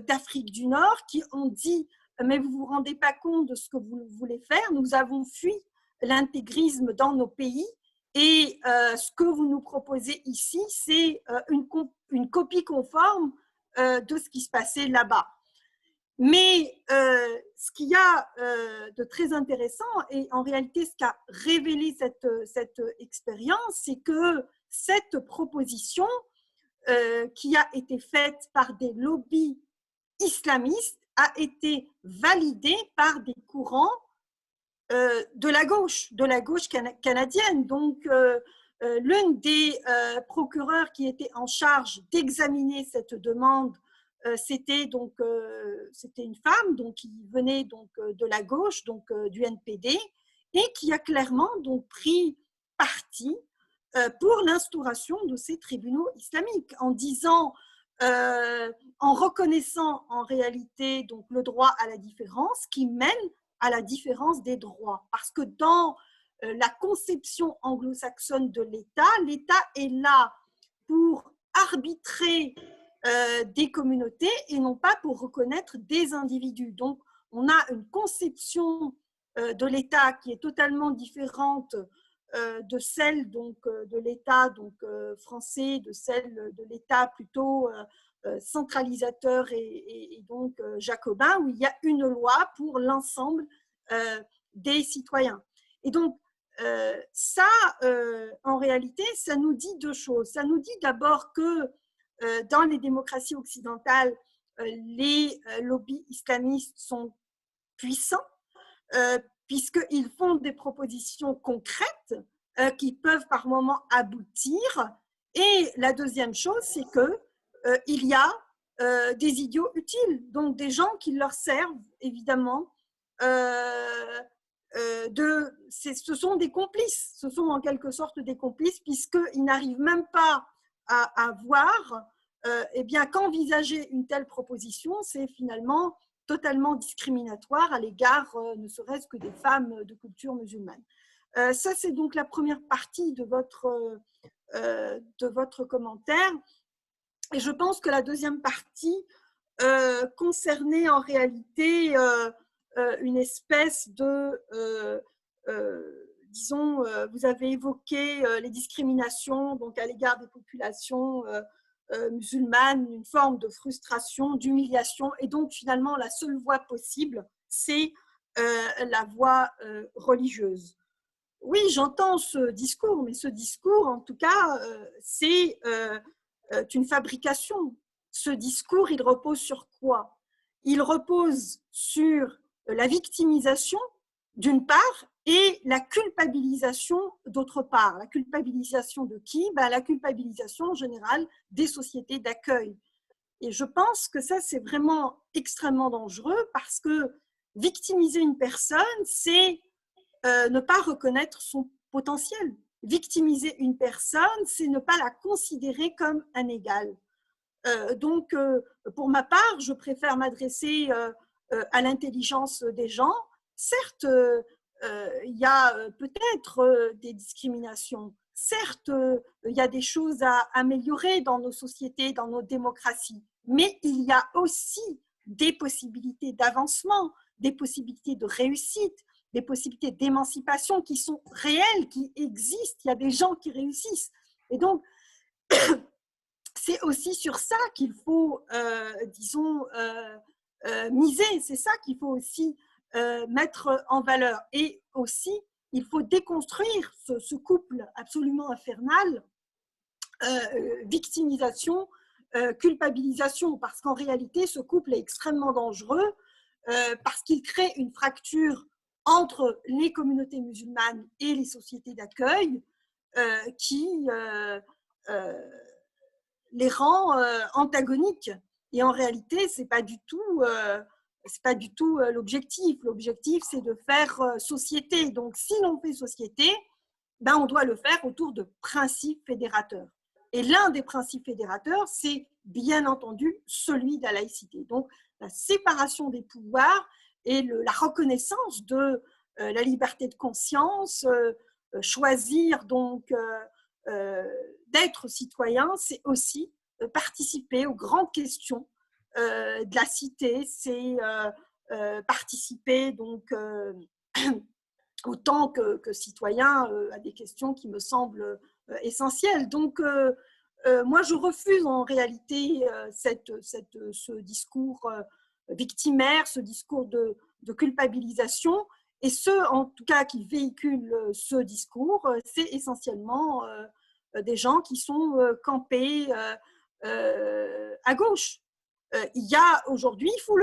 S3: d'Afrique du Nord, qui ont dit mais vous vous rendez pas compte de ce que vous voulez faire. Nous avons fui l'intégrisme dans nos pays et ce que vous nous proposez ici, c'est une copie conforme de ce qui se passait là-bas. Mais ce qu'il y a de très intéressant, et en réalité ce qu'a révélé cette expérience, c'est que cette proposition qui a été faite par des lobbies islamistes a été validée par des courants de la gauche canadienne. Donc, l'une des procureurs qui était en charge d'examiner cette demande, c'était une femme donc, qui venait donc, de la gauche, donc, du NPD, et qui a clairement donc, pris parti pour l'instauration de ces tribunaux islamiques, en disant, en reconnaissant en réalité donc, le droit à la différence qui mène à la différence des droits. Parce que dans la conception anglo-saxonne de l'État, l'État est là pour arbitrer des communautés et non pas pour reconnaître des individus. Donc, on a une conception de l'État qui est totalement différente de celle donc, de l'État français, de celle de l'État plutôt centralisateur et donc jacobin, où il y a une loi pour l'ensemble des citoyens. Et donc, ça, en réalité, ça nous dit deux choses. Ça nous dit d'abord que dans les démocraties occidentales, les lobbies islamistes sont puissants, puisqu'ils font des propositions concrètes qui peuvent par moments aboutir. Et la deuxième chose, c'est qu'il y a des idiots utiles, donc des gens qui leur servent, évidemment, ce sont des complices, ce sont en quelque sorte des complices, puisqu'ils n'arrivent même pas à voir eh bien, qu'envisager une telle proposition, c'est finalement totalement discriminatoire à l'égard ne serait-ce que des femmes de culture musulmane. Ça, c'est donc la première partie de votre commentaire. Et je pense que la deuxième partie concernait en réalité une espèce de, disons, vous avez évoqué les discriminations donc à l'égard des populations musulmanes, une forme de frustration, d'humiliation, et donc finalement la seule voie possible, c'est la voie religieuse. Oui, j'entends ce discours, mais ce discours, en tout cas, c'est une fabrication. Ce discours, il repose sur quoi? Il repose sur la victimisation, d'une part, et la culpabilisation, d'autre part. La culpabilisation de qui? La culpabilisation, en général, des sociétés d'accueil. Et je pense que ça, c'est vraiment extrêmement dangereux parce que victimiser une personne, c'est ne pas reconnaître son potentiel. Victimiser une personne, c'est ne pas la considérer comme un égal. Donc, pour ma part, je préfère m'adresser à l'intelligence des gens. Certes, il y a peut-être des discriminations. Certes, il y a des choses à améliorer dans nos sociétés, dans nos démocraties. Mais il y a aussi des possibilités d'avancement, des possibilités de réussite, des possibilités d'émancipation qui sont réelles, qui existent. Il y a des gens qui réussissent. Et donc, c'est aussi sur ça qu'il faut, disons, miser. C'est ça qu'il faut aussi mettre en valeur. Et aussi, il faut déconstruire ce couple absolument infernal, victimisation, culpabilisation, parce qu'en réalité, ce couple est extrêmement dangereux parce qu'il crée une fracture entre les communautés musulmanes et les sociétés d'accueil qui les rend antagoniques. Et en réalité, ce n'est pas du tout l'objectif. L'objectif, c'est de faire société. Donc, si l'on fait société, on doit le faire autour de principes fédérateurs. Et l'un des principes fédérateurs, c'est bien entendu celui de la laïcité. Donc, la séparation des pouvoirs et la reconnaissance de la liberté de conscience, choisir donc d'être citoyen, c'est aussi participer aux grandes questions de la cité, c'est participer donc autant que citoyen à des questions qui me semblent essentielles. Donc, moi, je refuse en réalité ce discours victimaire, ce discours de culpabilisation. Et ceux, en tout cas, qui véhiculent ce discours, c'est essentiellement des gens qui sont campés à gauche. Il y a aujourd'hui, il faut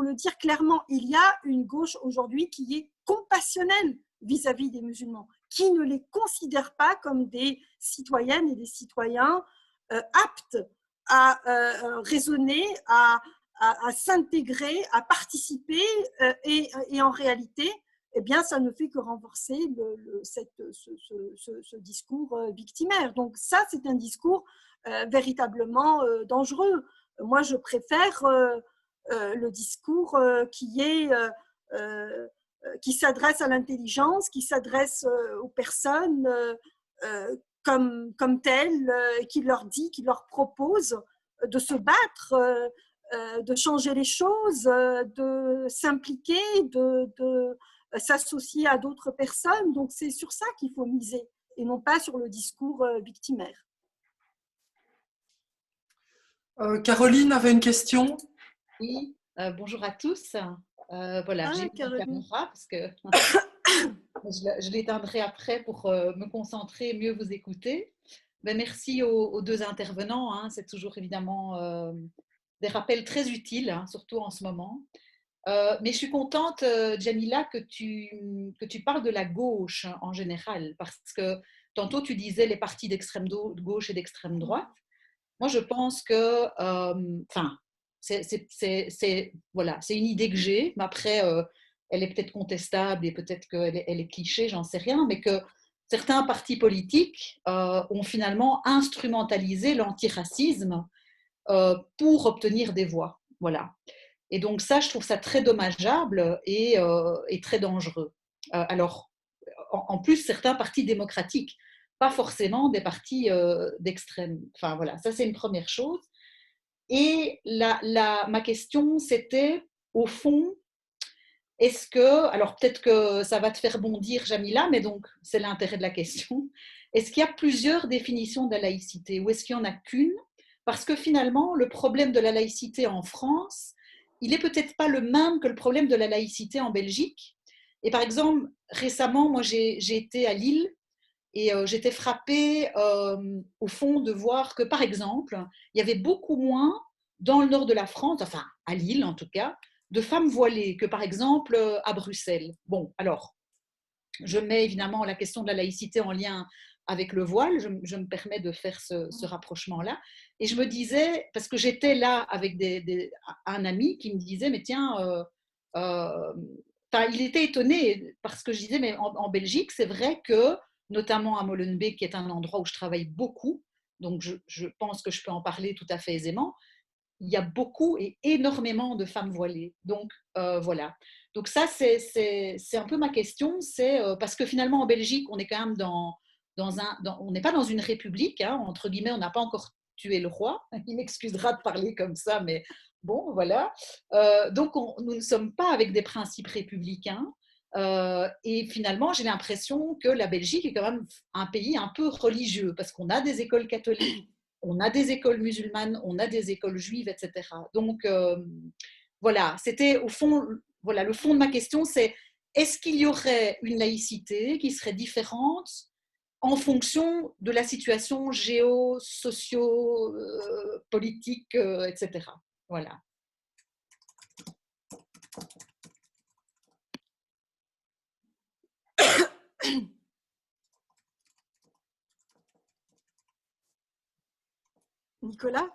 S3: le dire clairement, il y a une gauche aujourd'hui qui est compassionnelle vis-à-vis des musulmans, qui ne les considère pas comme des citoyennes et des citoyens aptes à raisonner, à s'intégrer, à participer, et en réalité, eh bien, ça ne fait que renforcer ce discours victimaire. Donc ça, c'est un discours véritablement dangereux. Moi, je préfère le discours qui s'adresse à l'intelligence, qui s'adresse aux personnes comme telles, qui leur propose de se battre, de changer les choses, de s'impliquer, s'associer à d'autres personnes. Donc, c'est sur ça qu'il faut miser et non pas sur le discours victimaire.
S1: Caroline avait une question.
S6: Oui, bonjour à tous. Voilà, j'ai mis la caméra parce que je l'éteindrai après pour me concentrer et mieux vous écouter. Ben, merci aux deux intervenants. Hein. C'est toujours évidemment des rappels très utiles, hein, surtout en ce moment. Mais je suis contente, Jamila, que tu parles de la gauche en général, parce que tantôt tu disais les partis d'extrême gauche et d'extrême droite. Moi, je pense que, voilà, c'est une idée que j'ai, mais après, elle est peut-être contestable et peut-être qu'elle est cliché, j'en sais rien, mais que certains partis politiques ont finalement instrumentalisé l'antiracisme pour obtenir des voix. Voilà. Et donc ça, je trouve ça très dommageable et très dangereux. Alors, en plus, certains partis démocratiques, pas forcément des partis d'extrême. Enfin voilà, ça c'est une première chose. Et ma question, c'était, au fond, est-ce que, alors peut-être que ça va te faire bondir, Jamila, mais donc c'est l'intérêt de la question, est-ce qu'il y a plusieurs définitions de la laïcité ou est-ce qu'il n'y en a qu'une? Parce que finalement, le problème de la laïcité en France, il n'est peut-être pas le même que le problème de la laïcité en Belgique. Et par exemple, récemment, moi j'ai été à Lille et j'étais frappée au fond de voir que, par exemple, il y avait beaucoup moins dans le nord de la France, enfin à Lille en tout cas, de femmes voilées que par exemple à Bruxelles. Bon, alors, je mets évidemment la question de la laïcité en lien avec le voile, je me permets de faire ce rapprochement-là. Et je me disais, parce que j'étais là avec un ami qui me disait, mais tiens, il était étonné parce que je disais, mais en Belgique, c'est vrai que, notamment à Molenbeek, qui est un endroit où je travaille beaucoup, donc je pense que je peux en parler tout à fait aisément, il y a beaucoup et énormément de femmes voilées. Donc, voilà. Donc ça, c'est un peu ma question. C'est parce que finalement, en Belgique, on est quand même on n'est pas dans une république, hein, entre guillemets, on n'a pas encore tué le roi. Il m'excusera de parler comme ça, mais bon, voilà. Donc, nous ne sommes pas avec des principes républicains. Et finalement, j'ai l'impression que la Belgique est quand même un pays un peu religieux, parce qu'on a des écoles catholiques, on a des écoles musulmanes, on a des écoles juives, etc. Donc, voilà, c'était au fond, voilà, le fond de ma question, c'est est-ce qu'il y aurait une laïcité qui serait différente en fonction de la situation socio-politique, etc. Voilà.
S3: Nicolas?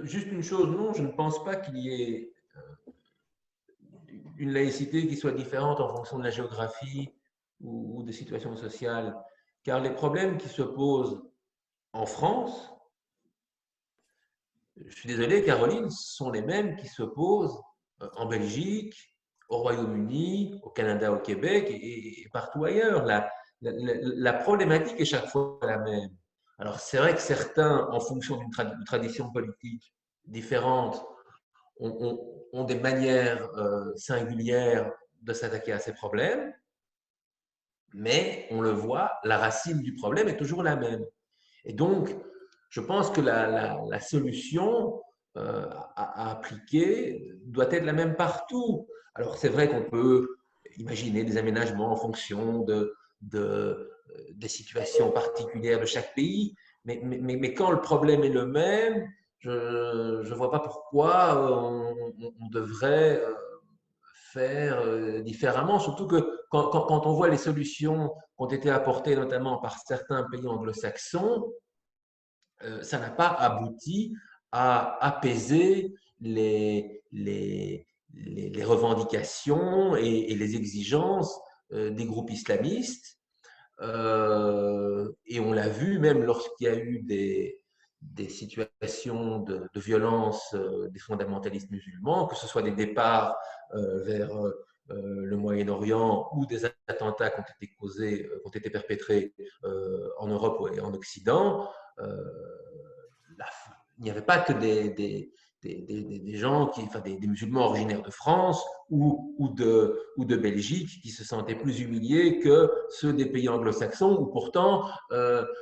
S2: Juste une chose, non, je ne pense pas qu'il y ait une laïcité qui soit différente en fonction de la géographie ou des situations sociales, car les problèmes qui se posent en France, je suis désolé Caroline, sont les mêmes qui se posent en Belgique, au Royaume-Uni, au Canada, au Québec et partout ailleurs. La problématique est chaque fois la même. Alors c'est vrai que certains, en fonction d'une tradition politique différente, ont des manières singulières de s'attaquer à ces problèmes, mais on le voit, la racine du problème est toujours la même. Et donc, je pense que la solution à appliquer doit être la même partout. Alors, c'est vrai qu'on peut imaginer des aménagements en fonction des situations particulières de chaque pays, mais quand le problème est le même, je ne vois pas pourquoi on devrait faire différemment, surtout que quand on voit les solutions qui ont été apportées notamment par certains pays anglo-saxons, ça n'a pas abouti à apaiser les revendications et les exigences des groupes islamistes. Et on l'a vu même lorsqu'il y a eu des situations de violence des fondamentalistes musulmans, que ce soit des départs vers le Moyen-Orient ou des attentats qui ont été perpétrés en Europe et en Occident. Il n'y avait pas que des des gens, des musulmans originaires de France ou de Belgique qui se sentaient plus humiliés que ceux des pays anglo-saxons où pourtant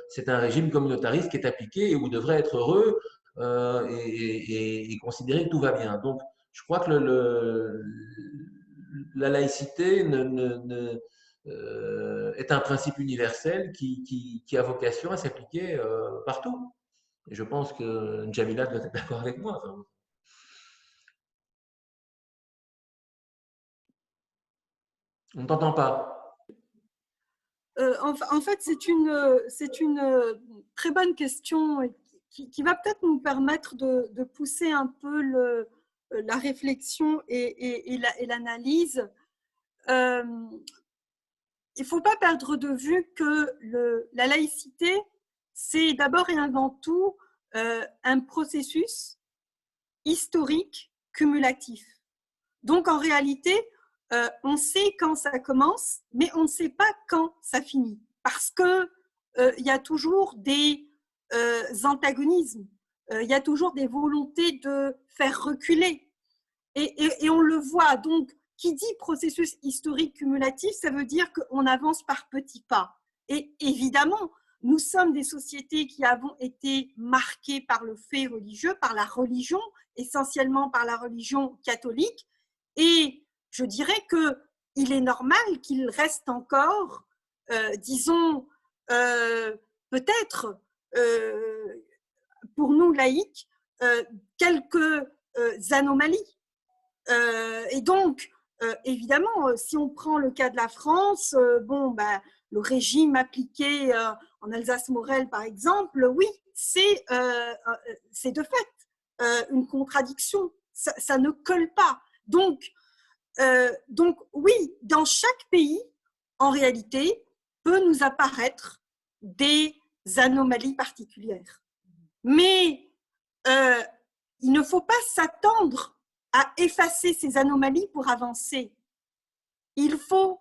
S2: c'est un régime communautariste qui est appliqué et où devrait être heureux et considérer que tout va bien. Donc, je crois que la laïcité est un principe universel qui a vocation à s'appliquer partout. Et je pense que Jamila doit être d'accord avec moi. Enfin, on ne t'entend pas.
S3: En fait, c'est une très bonne question qui va peut-être nous permettre de pousser un peu la réflexion et l'analyse. Il ne faut pas perdre de vue que la laïcité, c'est d'abord et avant tout un processus historique cumulatif. Donc, en réalité, on sait quand ça commence, mais on ne sait pas quand ça finit. Parce qu'il y a toujours des antagonismes, il y a toujours des volontés de faire reculer. Et on le voit. Donc, qui dit processus historique cumulatif, ça veut dire qu'on avance par petits pas. Et évidemment, nous sommes des sociétés qui avons été marquées par le fait religieux, par la religion, essentiellement par la religion catholique. Et je dirais qu'il est normal qu'il reste encore, disons, peut-être pour nous laïcs, quelques anomalies. Et donc, évidemment, si on prend le cas de la France, le régime appliqué en Alsace-Moselle, par exemple, oui, c'est de fait une contradiction. Ça ne colle pas. Donc, oui, dans chaque pays, en réalité, peut nous apparaître des anomalies particulières. Mais il ne faut pas s'attendre à effacer ces anomalies pour avancer. Il faut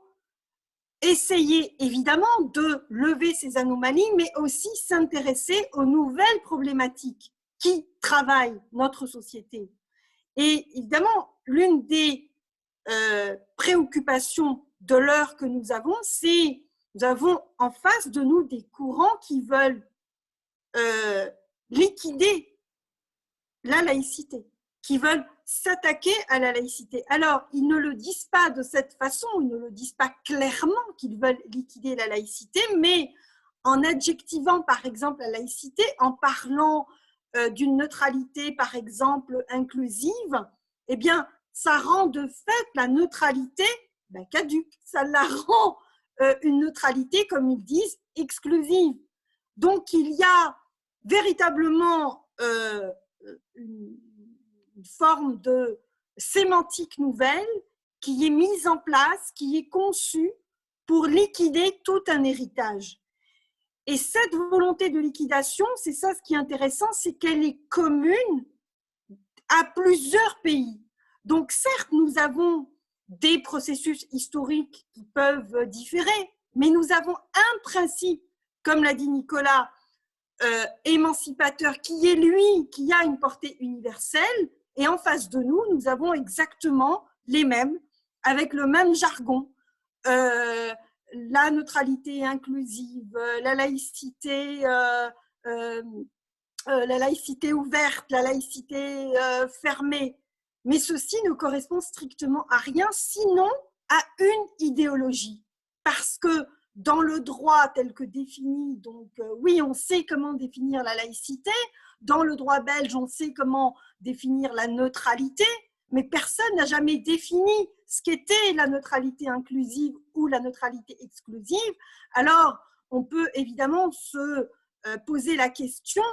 S3: essayer évidemment de lever ces anomalies, mais aussi s'intéresser aux nouvelles problématiques qui travaillent notre société. Et évidemment, l'une des préoccupations de l'heure que nous avons, c'est nous avons en face de nous des courants qui veulent liquider la laïcité, qui veulent s'attaquer à la laïcité. Alors, ils ne le disent pas de cette façon, ils ne le disent pas clairement qu'ils veulent liquider la laïcité, mais en adjectivant, par exemple, la laïcité, en parlant d'une neutralité, par exemple, inclusive, eh bien, ça rend de fait la neutralité caduque. Ça la rend une neutralité, comme ils disent, exclusive. Donc, il y a véritablement une forme de sémantique nouvelle qui est mise en place, qui est conçue pour liquider tout un héritage. Et cette volonté de liquidation, c'est ça ce qui est intéressant, c'est qu'elle est commune à plusieurs pays. Donc certes, nous avons des processus historiques qui peuvent différer, mais nous avons un principe, comme l'a dit Nicolas, émancipateur, qui est lui, qui a une portée universelle, et en face de nous, nous avons exactement les mêmes, avec le même jargon, la neutralité inclusive, la laïcité ouverte, la laïcité fermée. Mais ceci ne correspond strictement à rien, sinon à une idéologie. Parce que dans le droit tel que défini, donc oui, on sait comment définir la laïcité. Dans le droit belge, on sait comment définir la neutralité, mais personne n'a jamais défini ce qu'était la neutralité inclusive ou la neutralité exclusive. Alors, on peut évidemment se poser la question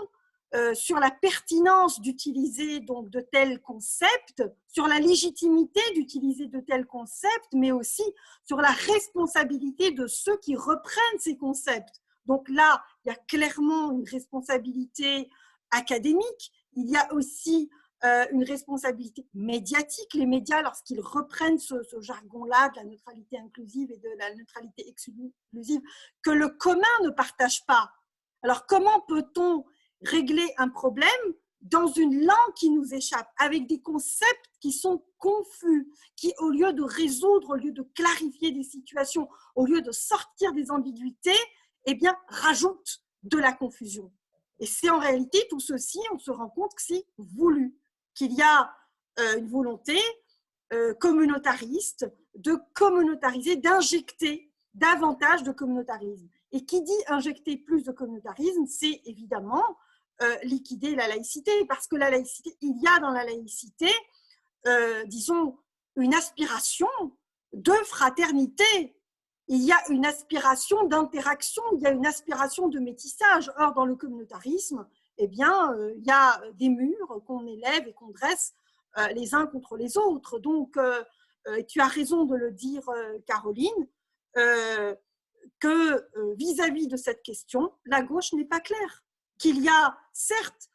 S3: sur la pertinence d'utiliser donc de tels concepts, sur la légitimité d'utiliser de tels concepts, mais aussi sur la responsabilité de ceux qui reprennent ces concepts. Donc là, il y a clairement une responsabilité académique, il y a aussi une responsabilité médiatique. Les médias, lorsqu'ils reprennent ce jargon-là de la neutralité inclusive et de la neutralité exclusive, que le commun ne partage pas. Alors comment peut-on régler un problème dans une langue qui nous échappe, avec des concepts qui sont confus, qui, au lieu de résoudre, au lieu de clarifier des situations, au lieu de sortir des ambiguïtés, eh bien, rajoutent de la confusion. Et c'est en réalité tout ceci, on se rend compte que c'est voulu, qu'il y a une volonté communautariste de communautariser, d'injecter davantage de communautarisme. Et qui dit injecter plus de communautarisme, c'est évidemment liquider la laïcité, parce que la laïcité, il y a dans la laïcité, disons, une aspiration de fraternité, il y a une aspiration d'interaction, il y a une aspiration de métissage. Or, dans le communautarisme, eh bien, il y a des murs qu'on élève et qu'on dresse les uns contre les autres. Donc, tu as raison de le dire, Caroline, que vis-à-vis de cette question, la gauche n'est pas claire. Qu'il y a certes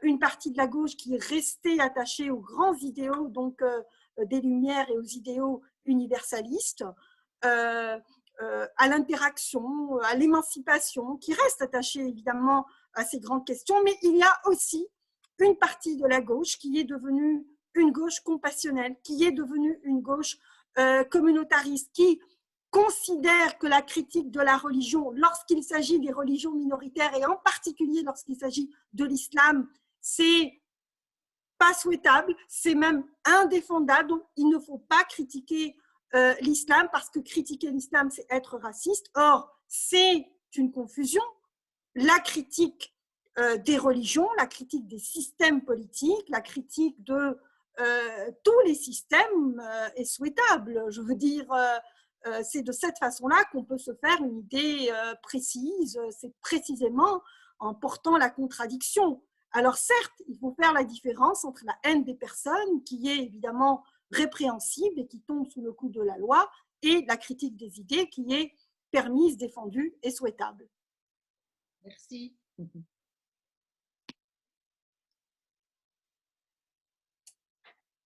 S3: une partie de la gauche qui est restée attachée aux grands idéaux, donc des Lumières et aux idéaux universalistes, à l'interaction, à l'émancipation, qui reste attachée évidemment à ces grandes questions, mais il y a aussi une partie de la gauche qui est devenue une gauche compassionnelle, qui est devenue une gauche communautariste, qui considère que la critique de la religion, lorsqu'il s'agit des religions minoritaires, et en particulier lorsqu'il s'agit de l'islam, c'est pas souhaitable, c'est même indéfendable. Donc, il ne faut pas critiquer l'islam, parce que critiquer l'islam, c'est être raciste. Or, c'est une confusion. La critique des religions, la critique des systèmes politiques, la critique de tous les systèmes est souhaitable. Je veux dire, c'est de cette façon-là qu'on peut se faire une idée précise. C'est précisément en portant la contradiction. Alors certes, il faut faire la différence entre la haine des personnes, qui est évidemment répréhensible et qui tombe sous le coup de la loi, et la critique des idées, qui est permise, défendue et souhaitable.
S6: Merci.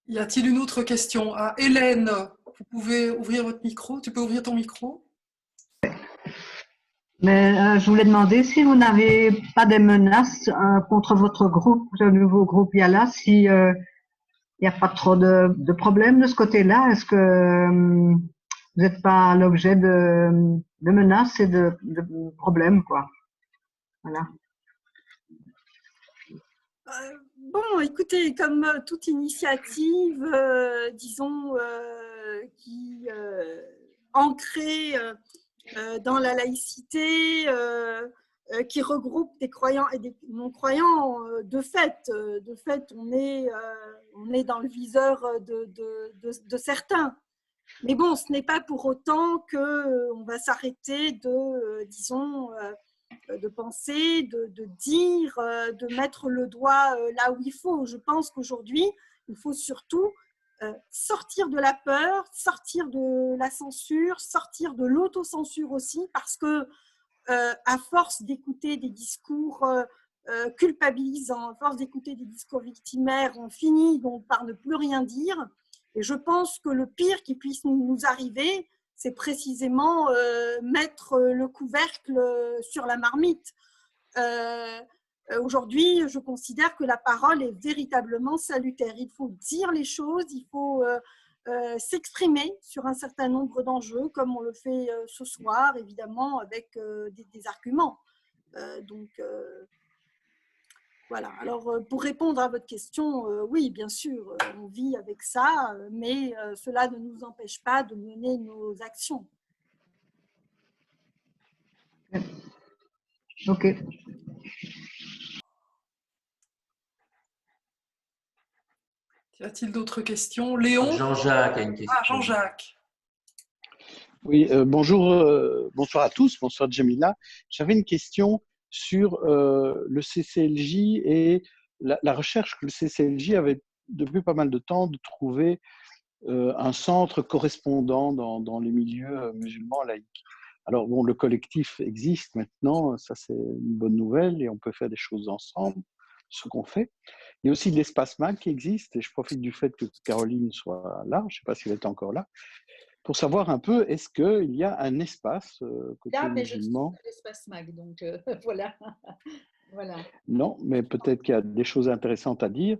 S1: Y a-t-il une autre question? Ah, Hélène, vous pouvez ouvrir votre micro. Tu peux ouvrir ton micro?
S7: Mais je voulais demander si vous n'avez pas des menaces contre votre groupe, le nouveau groupe Yala, si il n'y a pas trop de problèmes de ce côté-là. Est-ce que vous n'êtes pas l'objet de menaces et de problèmes, quoi? Voilà.
S3: Bon, écoutez, comme toute initiative, disons, qui ancrée dans la laïcité, qui regroupe des croyants et des non-croyants, de fait, on est dans le viseur de certains. Mais bon, ce n'est pas pour autant qu'on va s'arrêter de, disons, de penser, de dire, de mettre le doigt là où il faut. Je pense qu'aujourd'hui, il faut surtout sortir de la peur, sortir de la censure, sortir de l'autocensure aussi, parce que à force d'écouter des discours culpabilisants, à force d'écouter des discours victimaires, on finit donc par ne plus rien dire. Et je pense que le pire qui puisse nous arriver, c'est précisément mettre le couvercle sur la marmite. Aujourd'hui, je considère que la parole est véritablement salutaire. Il faut dire les choses, il faut s'exprimer sur un certain nombre d'enjeux, comme on le fait ce soir, évidemment, avec des arguments. Voilà. Alors, pour répondre à votre question, oui, bien sûr, on vit avec ça, mais cela ne nous empêche pas de mener nos actions.
S7: Ok.
S1: Y a-t-il d'autres questions? Léon?
S2: Jean-Jacques a une question.
S1: Ah, Jean-Jacques.
S8: Oui, bonjour, bonsoir à tous, bonsoir Djamila. J'avais une question sur le CCLJ et la recherche que le CCLJ avait depuis pas mal de temps de trouver un centre correspondant dans les milieux musulmans laïcs. Alors bon, le collectif existe maintenant, ça c'est une bonne nouvelle et on peut faire des choses ensemble, ce qu'on fait. Il y a aussi l'espace MAG qui existe et je profite du fait que Caroline soit là, je ne sais pas si elle est encore là, pour savoir un peu, est-ce qu'il y a un espace côté
S6: Là, mais je
S8: musulman?
S6: suis à l'espace MAG, donc voilà. Voilà.
S8: Non, mais peut-être qu'il y a des choses intéressantes à dire.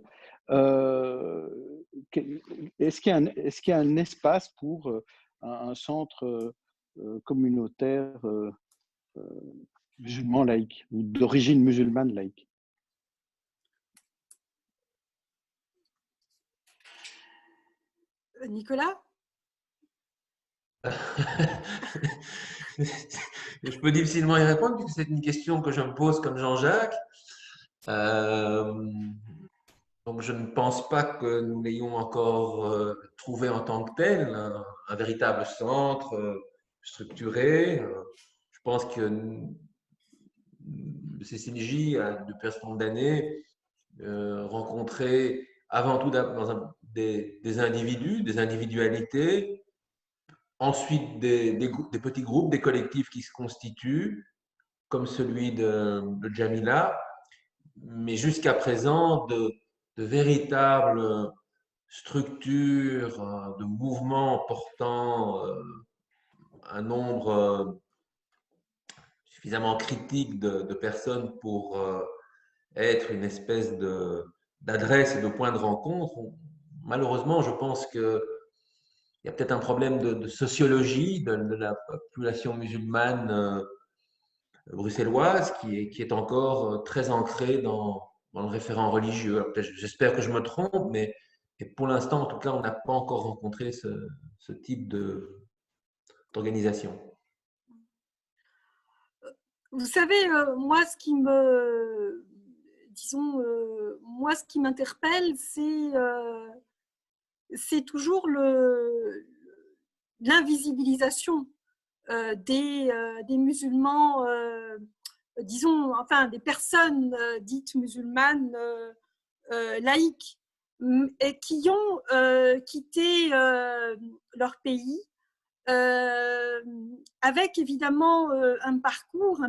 S8: Est-ce qu'il y a un espace pour un centre communautaire musulman laïque ou d'origine musulmane laïque?
S3: Nicolas?
S2: Je peux difficilement y répondre puisque c'est une question que je me pose comme Jean-Jacques. Donc je ne pense pas que nous l'ayons encore trouvé en tant que tel, un véritable centre structuré. Je pense que le CCLJ a, depuis un certain nombre d'années, rencontré avant tout des individus, des individualités, ensuite des petits groupes, des collectifs qui se constituent, comme celui de Jamila, mais jusqu'à présent, de véritables structures, de mouvements portant un nombre suffisamment critique de personnes pour être une espèce d'adresse et de point de rencontre. Malheureusement, je pense qu'il y a peut-être un problème de sociologie de la population musulmane bruxelloise qui est encore très ancrée dans le référent religieux. J'espère que je me trompe, mais pour l'instant, en tout cas, on n'a pas encore rencontré ce type d'organisation.
S3: Vous savez, moi, ce qui me, disons, moi, ce qui m'interpelle, c'est toujours l'invisibilisation des musulmans, disons, enfin, des personnes dites musulmanes laïques, et qui ont quitté leur pays avec évidemment un parcours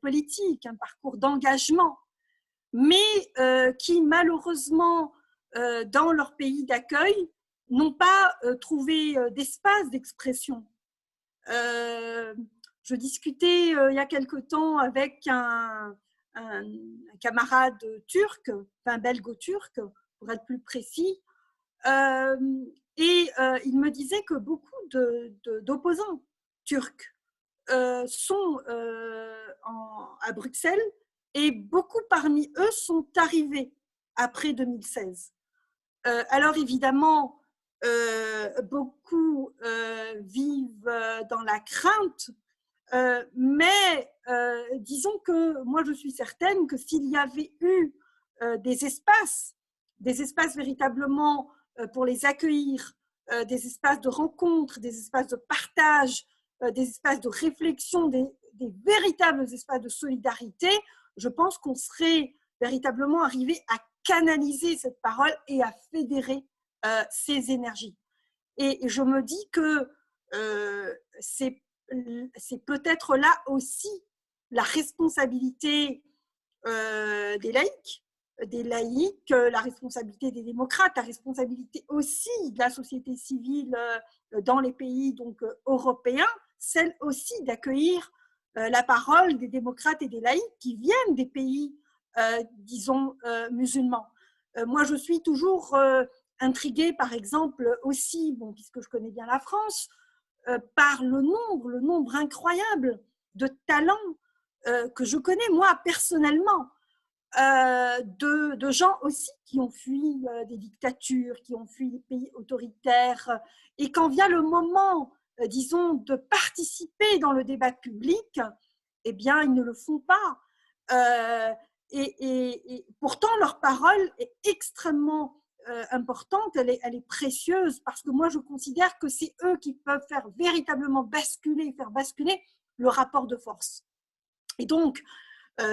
S3: politique, un parcours d'engagement, mais qui malheureusement dans leur pays d'accueil n'ont pas trouvé d'espace d'expression. Je discutais il y a quelque temps avec un camarade turc, enfin belgo-turc pour être plus précis, et il me disait que beaucoup d'opposants turcs sont à Bruxelles, et beaucoup parmi eux sont arrivés après 2016. Alors évidemment, beaucoup vivent dans la crainte, mais disons que moi je suis certaine que s'il y avait eu des espaces véritablement pour les accueillir, des espaces de rencontre, des espaces de partage, des espaces de réflexion, des véritables espaces de solidarité, je pense qu'on serait véritablement arrivé à canaliser cette parole et à fédérer ces énergies. Et je me dis que c'est peut-être là aussi la responsabilité des laïcs, la responsabilité des démocrates, la responsabilité aussi de la société civile dans les pays donc, européens, celle aussi d'accueillir la parole des démocrates et des laïcs qui viennent des pays, disons, musulmans. Moi, je suis toujours intriguée, par exemple, aussi, bon, puisque je connais bien la France, par le nombre incroyable de talents que je connais, moi, personnellement, de gens aussi qui ont fui des dictatures, qui ont fui des pays autoritaires, et quand vient le moment, disons, de participer dans le débat public, eh bien, ils ne le font pas. Et pourtant, leur parole est extrêmement importante, elle est précieuse, parce que moi, je considère que c'est eux qui peuvent faire véritablement faire basculer le rapport de force. Et donc,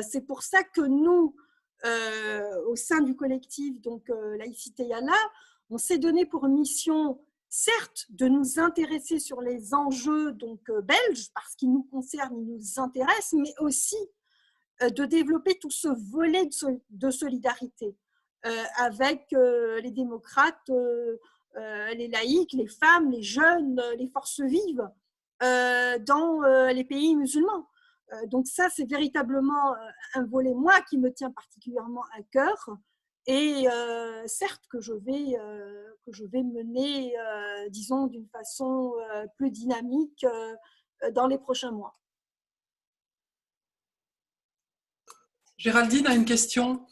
S3: c'est pour ça que nous, au sein du collectif donc, Laïcité Yala, on s'est donné pour mission, certes, de nous intéresser sur les enjeux donc, belges, parce qu'ils nous concernent, ils nous intéressent, mais aussi de développer tout ce volet de solidarité avec les démocrates, les laïcs, les femmes, les jeunes, les forces vives dans les pays musulmans. Donc ça, c'est véritablement un volet, moi, qui me tient particulièrement à cœur. Et certes que je vais mener, disons, d'une façon plus dynamique dans les prochains mois.
S1: Géraldine a une question.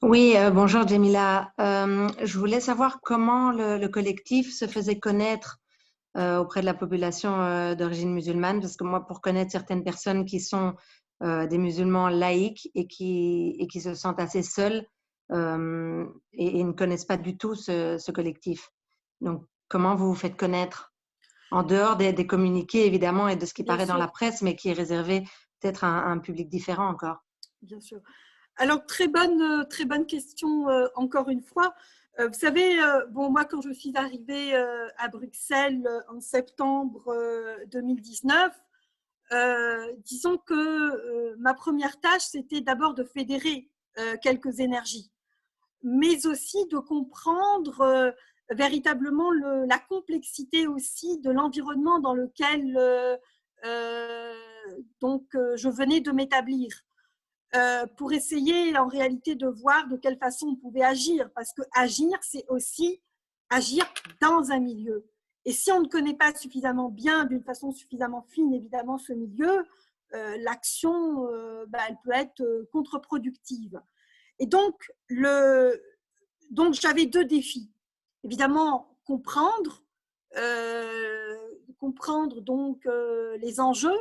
S9: Oui, bonjour Jamila. Je voulais savoir comment le collectif se faisait connaître auprès de la population d'origine musulmane, parce que moi, pour connaître certaines personnes qui sont des musulmans laïcs et qui se sentent assez seuls et ne connaissent pas du tout ce collectif. Donc, comment vous vous faites connaître en dehors des communiqués, évidemment, et de ce qui
S3: Bien
S9: paraît dans
S3: sûr.
S9: la presse, mais qui est réservé peut-être à un public différent encore?
S3: Bien sûr. Alors, très bonne question encore une fois. Vous savez, bon, moi, quand je suis arrivée à Bruxelles en septembre 2019, disons que ma première tâche, c'était d'abord de fédérer quelques énergies, mais aussi de comprendre véritablement la complexité aussi de l'environnement dans lequel je venais de m'établir. Pour essayer en réalité de voir de quelle façon on pouvait agir, parce que agir, c'est aussi agir dans un milieu. Et si on ne connaît pas suffisamment bien, d'une façon suffisamment fine, évidemment, ce milieu, l'action, elle peut être contre-productive. Et donc j'avais deux défis. Évidemment, comprendre donc les enjeux,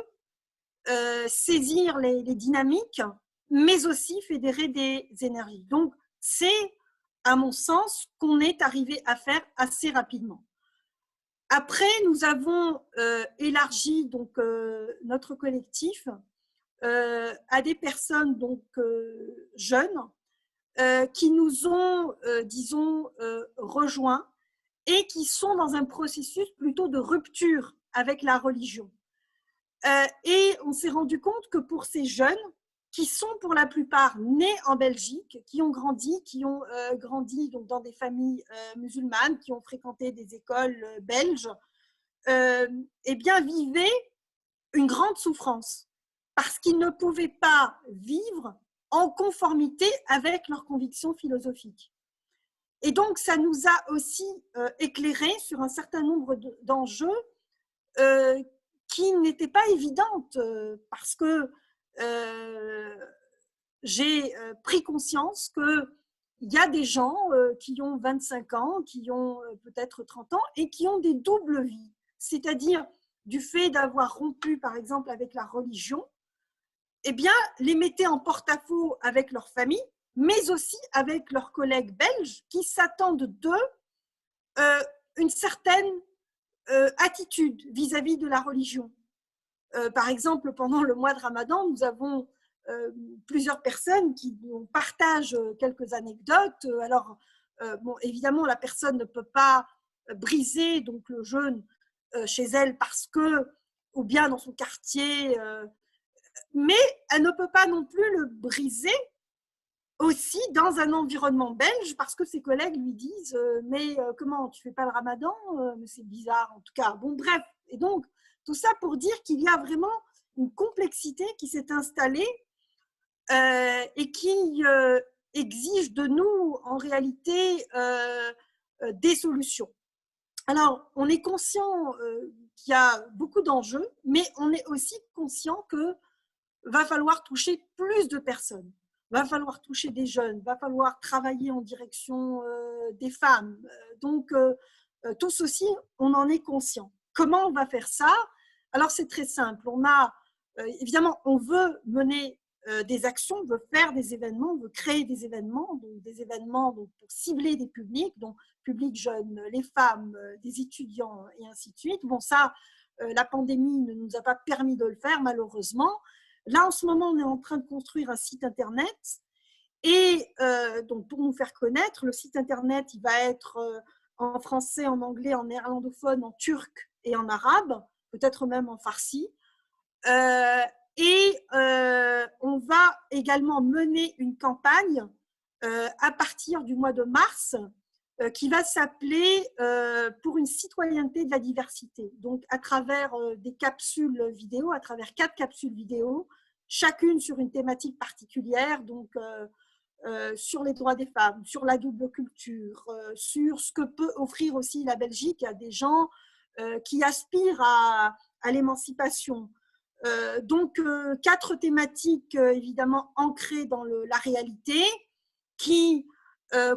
S3: saisir les dynamiques, mais aussi fédérer des énergies. Donc, c'est, à mon sens, qu'on est arrivé à faire assez rapidement. Après, nous avons élargi donc, notre collectif à des personnes donc, jeunes qui nous ont, disons, rejoints et qui sont dans un processus plutôt de rupture avec la religion. Et on s'est rendu compte que pour ces jeunes, qui sont pour la plupart nés en Belgique, qui ont grandi donc dans des familles musulmanes, qui ont fréquenté des écoles belges, eh bien vivaient une grande souffrance parce qu'ils ne pouvaient pas vivre en conformité avec leurs convictions philosophiques. Et donc, ça nous a aussi éclairé sur un certain nombre d'enjeux qui n'étaient pas évidentes parce que j'ai pris conscience qu'il y a des gens qui ont 25 ans, qui ont peut-être 30 ans et qui ont des doubles vies, c'est-à-dire du fait d'avoir rompu par exemple avec la religion, eh bien, les mettaient en porte-à-faux avec leur famille, mais aussi avec leurs collègues belges qui s'attendent d'eux une certaine attitude vis-à-vis de la religion. Par exemple, pendant le mois de Ramadan, nous avons plusieurs personnes qui nous partagent quelques anecdotes. Alors, bon, évidemment, la personne ne peut pas briser donc, le jeûne chez elle parce que, ou bien dans son quartier, mais elle ne peut pas non plus le briser aussi dans un environnement belge parce que ses collègues lui disent mais comment, tu fais pas le Ramadan, mais c'est bizarre en tout cas. Bon, bref. Et donc, tout ça pour dire qu'il y a vraiment une complexité qui s'est installée et qui exige de nous, en réalité, des solutions. Alors, on est conscient qu'il y a beaucoup d'enjeux, mais on est aussi conscient qu'il va falloir toucher plus de personnes. Va falloir toucher des jeunes, va falloir travailler en direction des femmes. Donc, tout ceci, on en est conscient. Comment on va faire ça? Alors, c'est très simple. On a, évidemment, on veut mener des actions, on veut faire des événements, on veut créer des événements, donc pour cibler des publics, donc publics jeunes, les femmes, des étudiants et ainsi de suite. Bon, ça, la pandémie ne nous a pas permis de le faire, malheureusement. Là, en ce moment, on est en train de construire un site internet et donc pour nous faire connaître, le site internet, il va être en français, en anglais, en néerlandophone, en turc et en arabe, peut-être même en farsi. Et on va également mener une campagne à partir du mois de mars qui va s'appeler pour une citoyenneté de la diversité. Donc, à travers des capsules vidéo, à travers 4 capsules vidéo, chacune sur une thématique particulière, donc sur les droits des femmes, sur la double culture, sur ce que peut offrir aussi la Belgique à des gens qui aspirent à l'émancipation. Donc, 4 thématiques évidemment ancrées dans la réalité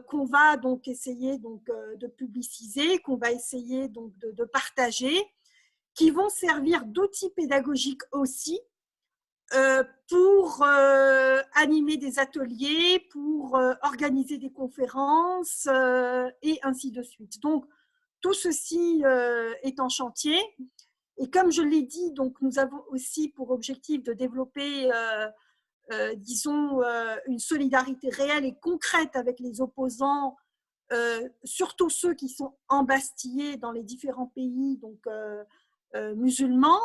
S3: qu'on va donc essayer de publiciser, qu'on va essayer donc de partager, qui vont servir d'outils pédagogiques aussi pour animer des ateliers, pour organiser des conférences et ainsi de suite. Donc, tout ceci est en chantier. Et comme je l'ai dit, donc, nous avons aussi pour objectif de développer, disons, une solidarité réelle et concrète avec les opposants, surtout ceux qui sont embastillés dans les différents pays donc, musulmans.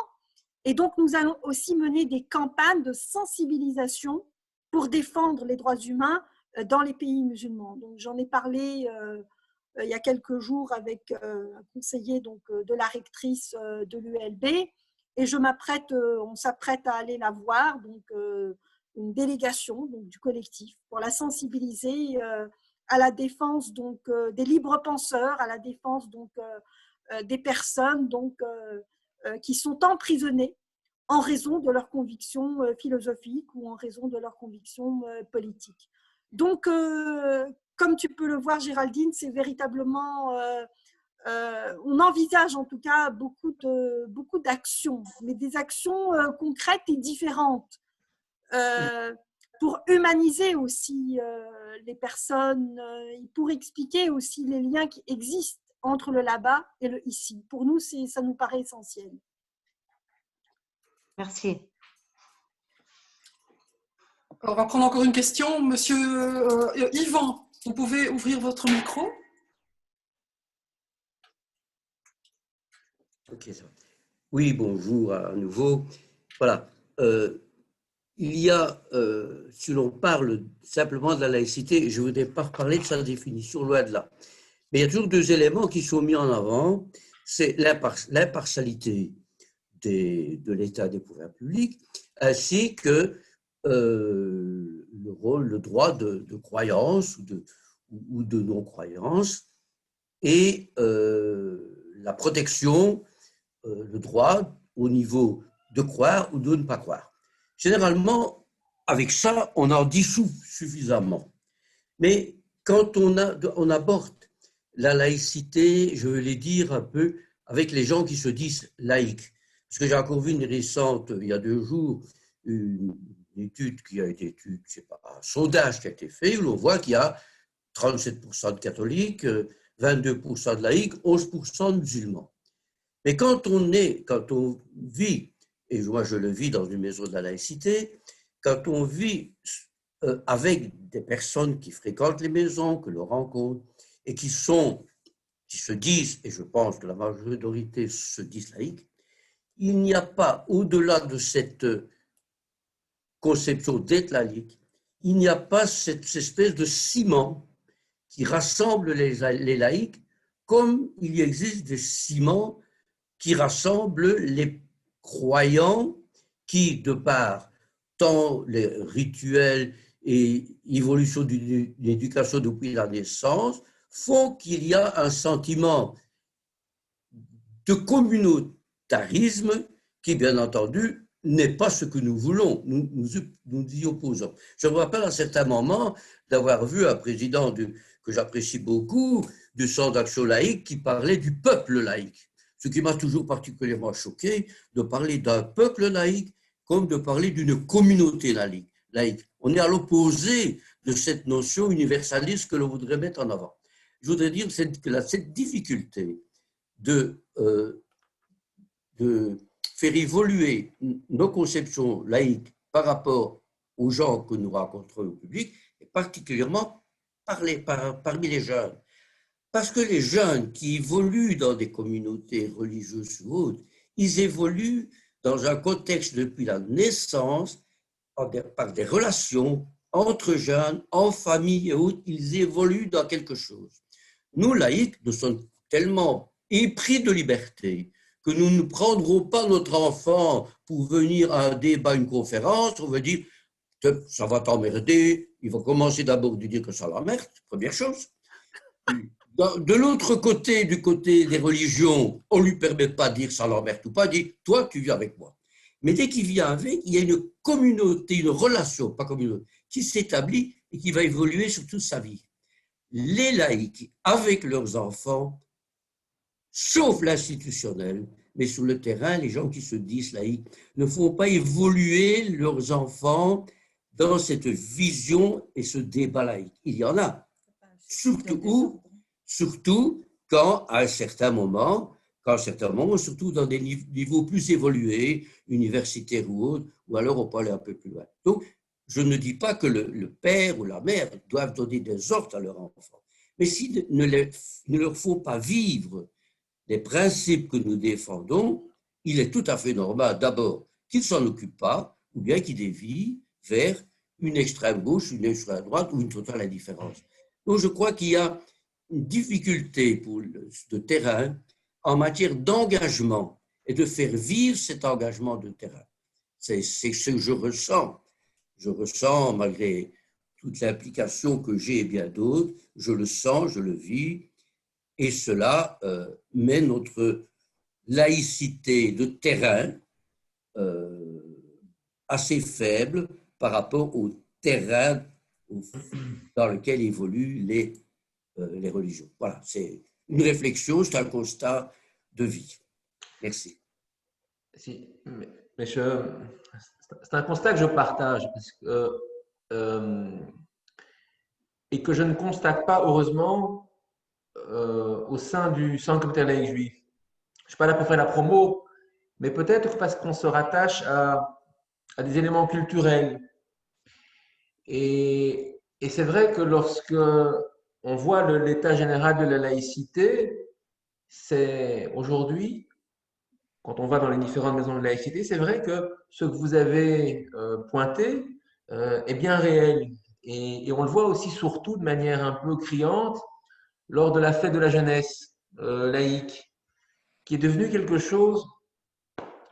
S3: Et donc, nous allons aussi mener des campagnes de sensibilisation pour défendre les droits humains dans les pays musulmans. Donc, j'en ai parlé il y a quelques jours avec un conseiller donc, de la rectrice de l'ULB, et on s'apprête à aller la voir, donc une délégation donc, du collectif, pour la sensibiliser à la défense donc, des libres penseurs, à la défense donc, des personnes donc, qui sont emprisonnées en raison de leurs convictions philosophiques ou en raison de leurs convictions politiques. Donc, comme tu peux le voir, Géraldine, c'est véritablement, on envisage en tout cas beaucoup d'actions, mais des actions concrètes et différentes pour humaniser aussi les personnes, pour expliquer aussi les liens qui existent entre le là-bas et le ici. Pour nous, ça nous paraît essentiel.
S9: Merci.
S1: On va prendre encore une question. Monsieur Yvan, vous pouvez ouvrir votre micro?
S10: Ok, ça va. Oui, bonjour à nouveau. Voilà. Il y a, si l'on parle simplement de la laïcité, je ne voudrais pas reparler de sa définition, loin de là. Mais il y a toujours 2 éléments qui sont mis en avant. C'est l'impartialité de l'État des pouvoirs publics, ainsi que le droit de croyance ou de non-croyance, et la protection, le droit au niveau de croire ou de ne pas croire. Généralement, avec ça, on en dissout suffisamment. Mais quand on aborde la laïcité, je vais dire un peu avec les gens qui se disent laïcs. Parce que j'ai encore vu une récente, il y a 2 jours, une étude qui a été, un sondage qui a été fait, où l'on voit qu'il y a 37% de catholiques, 22% de laïcs, 11% de musulmans. Mais quand on vit, et moi je le vis dans une maison de la laïcité, quand on vit avec des personnes qui fréquentent les maisons, que l'on rencontre, et qui se disent, et je pense que la majorité se disent laïcs, il n'y a pas, au-delà de cette conception d'être laïque, il n'y a pas cette espèce de ciment qui rassemble les laïcs, comme il existe des ciments qui rassemblent les croyants qui, de par tant les rituels et l'évolution d'une éducation depuis la naissance, font qu'il y a un sentiment de communautarisme qui, bien entendu, n'est pas ce que nous voulons, nous y opposons. Je me rappelle à un certain moment d'avoir vu un président que j'apprécie beaucoup, du Centre d'action laïque, qui parlait du peuple laïque. Ce qui m'a toujours particulièrement choqué, de parler d'un peuple laïque comme de parler d'une communauté laïque. On est à l'opposé de cette notion universaliste que l'on voudrait mettre en avant. Je voudrais dire que cette difficulté de faire évoluer nos conceptions laïques par rapport aux gens que nous rencontrons au public, et particulièrement parmi les jeunes. Parce que les jeunes qui évoluent dans des communautés religieuses ou autres, ils évoluent dans un contexte depuis la naissance, par des relations entre jeunes, en famille et autres, ils évoluent dans quelque chose. Nous, laïcs, nous sommes tellement épris de liberté, que nous ne prendrons pas notre enfant pour venir à un débat, une conférence, on va dire, ça va t'emmerder, il va commencer d'abord de dire que ça l'emmerde, première chose. De l'autre côté, du côté des religions, on ne lui permet pas de dire ça l'emmerde ou pas, dit toi tu viens avec moi. Mais dès qu'il vient avec, il y a une communauté, une relation, pas communauté, qui s'établit et qui va évoluer sur toute sa vie. Les laïcs, avec leurs enfants, sauf l'institutionnel, mais sur le terrain, les gens qui se disent laïcs ne font pas évoluer leurs enfants dans cette vision et ce débat laïque. Il y en a, surtout quand, à un certain moment, surtout dans des niveaux plus évolués, universitaires ou autres, ou alors on peut aller un peu plus loin. Donc, je ne dis pas que le père ou la mère doivent donner des ordres à leurs enfants, mais s'ils ne leur font pas vivre les principes que nous défendons, il est tout à fait normal, d'abord, qu'ils ne s'en occupent pas, ou bien qu'ils dévient vers une extrême gauche, une extrême droite ou une totale indifférence. Donc, je crois qu'il y a une difficulté de terrain en matière d'engagement et de faire vivre cet engagement de terrain. C'est ce que je ressens. Je ressens, malgré toute l'implication que j'ai et bien d'autres, je le sens, je le vis, et cela met notre laïcité de terrain assez faible par rapport au terrain dans lequel évoluent les religions. Voilà, c'est une réflexion, c'est un constat de vie. Merci.
S2: Mais c'est un constat que je partage parce que, et que je ne constate pas, heureusement, au sein du Centre communautaire laïque juif. Je ne suis pas là pour faire la promo, mais peut-être parce qu'on se rattache à des éléments culturels. Et c'est vrai que lorsque on voit l'état général de la laïcité, c'est aujourd'hui, quand on va dans les différentes maisons de laïcité, c'est vrai que ce que vous avez pointé est bien réel. Et on le voit aussi surtout de manière un peu criante lors de la fête de la jeunesse laïque, qui est devenue quelque chose,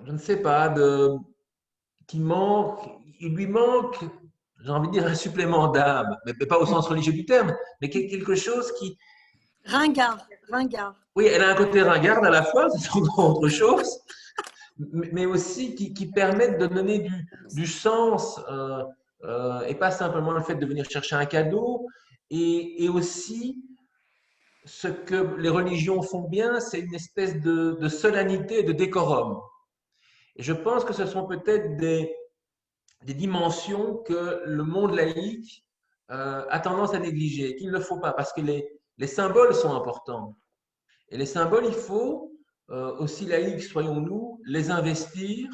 S2: je ne sais pas, qui manque, il lui manque, j'ai envie de dire un supplément d'âme, mais pas au sens religieux du terme, mais quelque chose qui…
S3: Ringard.
S2: Oui, elle a un côté ringard à la fois, c'est encore autre chose, mais aussi qui permettent de donner du sens et pas simplement le fait de venir chercher un cadeau, et aussi ce que les religions font bien, c'est une espèce de solennité et de décorum. Et je pense que ce sont peut-être des dimensions que le monde laïque a tendance à négliger, qu'il ne faut pas, parce que les symboles sont importants. Et les symboles, il faut, aussi laïcs soyons-nous, les investir,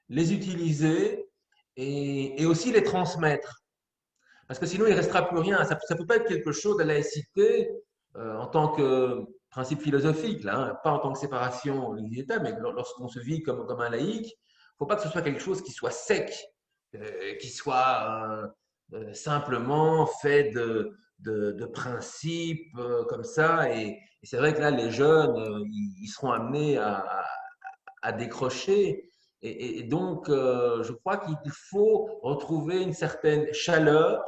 S2: les utiliser et aussi les transmettre. Parce que sinon, il ne restera plus rien. Ça ne peut pas être quelque chose de la laïcité en tant que principe philosophique, là, hein, pas en tant que séparation des États, mais lorsqu'on se vit comme un laïc, il ne faut pas que ce soit quelque chose qui soit sec, qui soit simplement fait de principes comme ça. Et c'est vrai que là, les jeunes, ils seront amenés à décrocher. Et donc, je crois qu'il faut retrouver une certaine chaleur,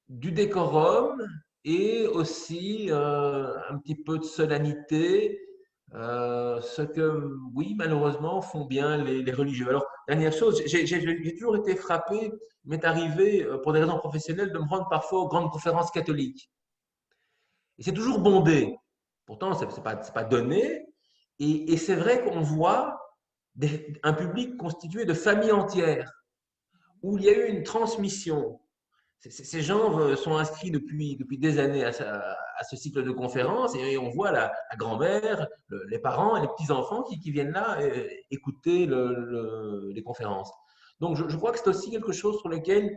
S2: du décorum et aussi un petit peu de solennité, ce que, oui, malheureusement, font bien les religieux. Alors, dernière chose, j'ai toujours été frappé, il m'est arrivé, pour des raisons professionnelles, de me rendre parfois aux grandes conférences catholiques. Et c'est toujours bondé. Pourtant, ce n'est pas donné. Et c'est vrai qu'on voit un public constitué de familles entières, où il y a eu une transmission. Ces gens sont inscrits depuis des années à ce cycle de conférences et on voit la grand-mère, les parents et les petits-enfants qui viennent là écouter les conférences. Donc, je crois que c'est aussi quelque chose sur lequel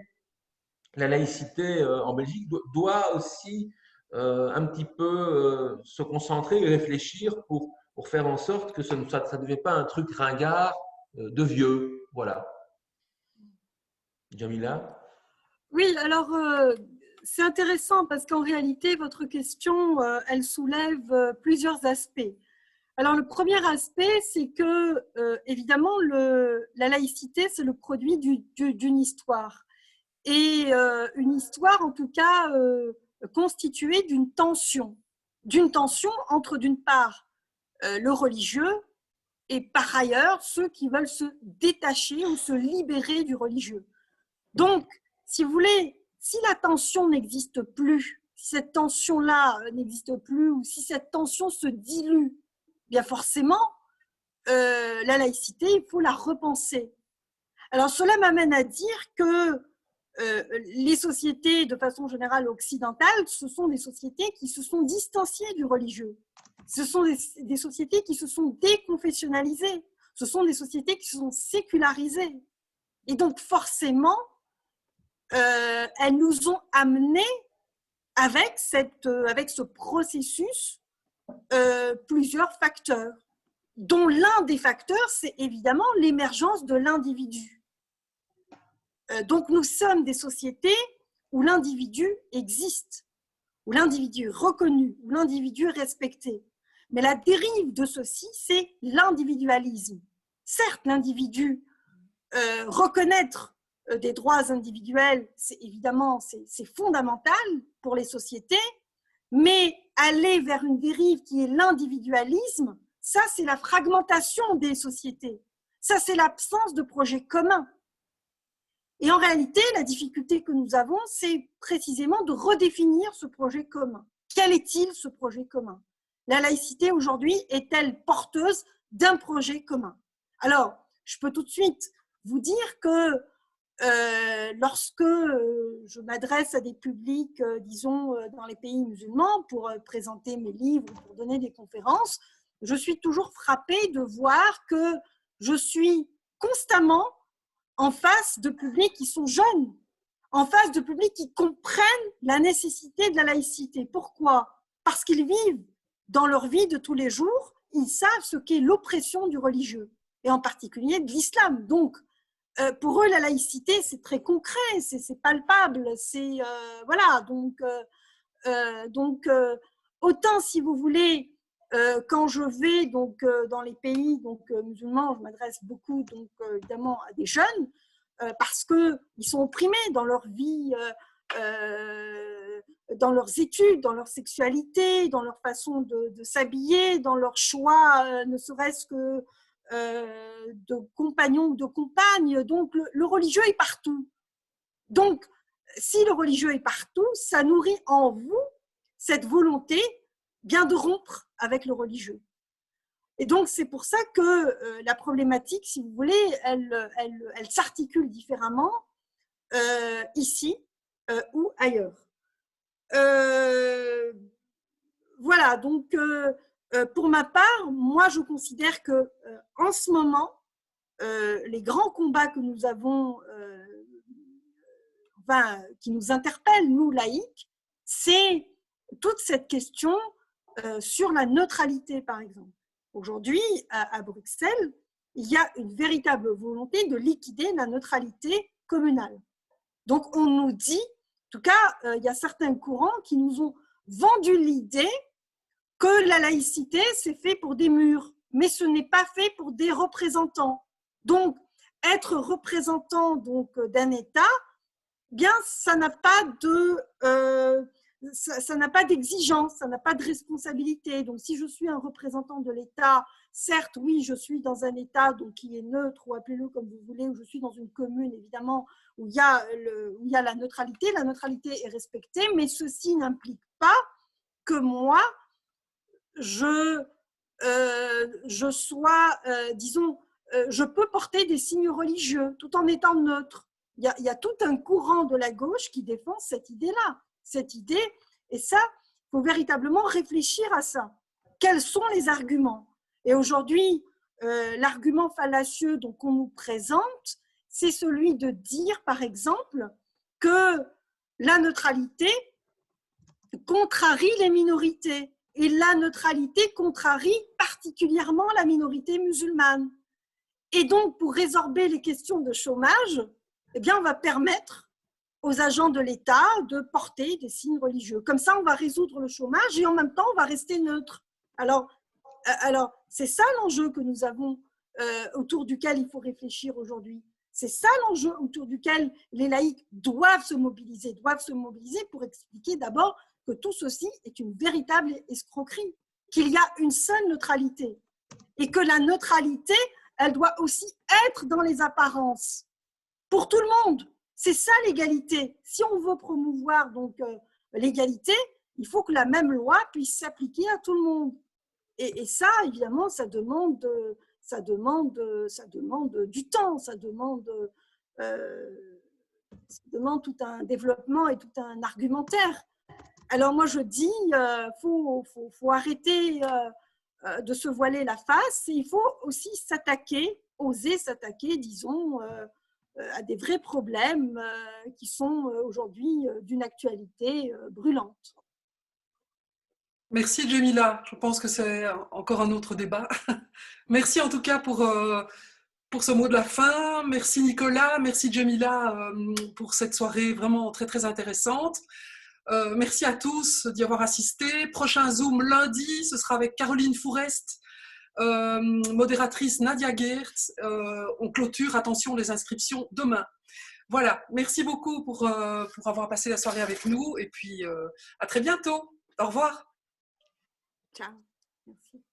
S2: la laïcité en Belgique doit aussi un petit peu se concentrer et réfléchir pour faire en sorte que ça ne devient pas un truc ringard de vieux. Voilà. Jamila?
S3: Oui, alors c'est intéressant parce qu'en réalité, votre question, elle soulève plusieurs aspects. Alors, le premier aspect, c'est que, évidemment, la laïcité, c'est le produit d'une histoire. Et une histoire, en tout cas, constituée d'une tension entre, d'une part, le religieux et par ailleurs, ceux qui veulent se détacher ou se libérer du religieux. Donc, si vous voulez, si la tension n'existe plus, si cette tension-là n'existe plus, ou si cette tension se dilue, bien forcément, la laïcité, il faut la repenser. Alors, cela m'amène à dire que les sociétés, de façon générale occidentales, ce sont des sociétés qui se sont distanciées du religieux. Ce sont des sociétés qui se sont déconfessionnalisées. Ce sont des sociétés qui se sont sécularisées. Et donc, forcément, elles nous ont amenés avec ce processus plusieurs facteurs, dont l'un des facteurs, c'est évidemment l'émergence de l'individu. Donc, nous sommes des sociétés où l'individu existe, où l'individu est reconnu, où l'individu est respecté. Mais la dérive de ceci, c'est l'individualisme. Certes, l'individu, reconnaître des droits individuels, c'est évidemment, c'est fondamental pour les sociétés, mais aller vers une dérive qui est l'individualisme, ça, c'est la fragmentation des sociétés. Ça, c'est l'absence de projet commun. Et en réalité, la difficulté que nous avons, c'est précisément de redéfinir ce projet commun. Quel est-il, ce projet commun? La laïcité, aujourd'hui, est-elle porteuse d'un projet commun? Alors, je peux tout de suite vous dire que lorsque je m'adresse à des publics, disons, dans les pays musulmans, pour présenter mes livres, pour donner des conférences, je suis toujours frappée de voir que je suis constamment en face de publics qui sont jeunes, en face de publics qui comprennent la nécessité de la laïcité. Pourquoi? Parce qu'ils vivent dans leur vie de tous les jours, ils savent ce qu'est l'oppression du religieux, et en particulier de l'islam. Donc, pour eux, la laïcité, c'est très concret, c'est palpable, c'est voilà. Donc, autant si vous voulez, quand je vais donc dans les pays musulmans, je m'adresse beaucoup donc évidemment à des jeunes parce que ils sont opprimés dans leur vie, dans leurs études, dans leur sexualité, dans leur façon de s'habiller, dans leur choix, ne serait-ce que de compagnons ou de compagnes. Donc le religieux est partout. Donc si le religieux est partout, ça nourrit en vous cette volonté bien de rompre avec le religieux. Et donc c'est pour ça que la problématique, si vous voulez, elle s'articule différemment ici ou ailleurs. Voilà, donc pour ma part, moi je considère que en ce moment, les grands combats que nous avons, qui nous interpellent, nous laïcs, c'est toute cette question sur la neutralité, par exemple. Aujourd'hui, à Bruxelles, il y a une véritable volonté de liquider la neutralité communale. Donc, on nous dit, en tout cas, il y a certains courants qui nous ont vendu l'idée que la laïcité, c'est fait pour des murs, mais ce n'est pas fait pour des représentants. Donc, être représentant d'un État, bien, ça n'a pas d'exigence, ça n'a pas de responsabilité. Donc, si je suis un représentant de l'État, certes, oui, je suis dans un État donc, qui est neutre, ou appelez-le comme vous voulez, ou je suis dans une commune, évidemment, où il y a la neutralité est respectée, mais ceci n'implique pas que moi, je sois, disons, je peux porter des signes religieux tout en étant neutre. Il y a tout un courant de la gauche qui défend cette idée-là. Cette idée, et ça, il faut véritablement réfléchir à ça. Quels sont les arguments? Et aujourd'hui, l'argument fallacieux qu'on nous présente, c'est celui de dire, par exemple, que la neutralité contrarie les minorités. Et la neutralité contrarie particulièrement la minorité musulmane. Et donc, pour résorber les questions de chômage, eh bien, on va permettre aux agents de l'État de porter des signes religieux. Comme ça, on va résoudre le chômage et en même temps, on va rester neutre. Alors,
S11: Alors, c'est ça l'enjeu que nous avons, autour duquel il faut réfléchir aujourd'hui. C'est ça l'enjeu autour duquel les laïcs doivent se mobiliser pour expliquer d'abord que tout ceci est une véritable escroquerie, qu'il y a une seule neutralité et que la neutralité, elle doit aussi être dans les apparences pour tout le monde. C'est ça l'égalité. Si on veut promouvoir donc l'égalité, il faut que la même loi puisse s'appliquer à tout le monde. Et ça, évidemment, ça demande du temps, ça demande tout un développement et tout un argumentaire. Alors moi, je dis, faut arrêter de se voiler la face, et il faut aussi oser s'attaquer, disons, à des vrais problèmes qui sont aujourd'hui d'une actualité brûlante.
S1: Merci Djemila, je pense que c'est encore un autre débat. Merci en tout cas pour ce mot de la fin. Merci Nicolas, merci Djemila pour cette soirée vraiment très très intéressante. Merci à tous d'y avoir assisté. Prochain Zoom lundi, ce sera avec Caroline Fourest, modératrice Nadia Geertz. On clôture, attention, les inscriptions demain. Voilà, merci beaucoup pour avoir passé la soirée avec nous et puis à très bientôt. Au revoir.
S11: Ciao. Merci.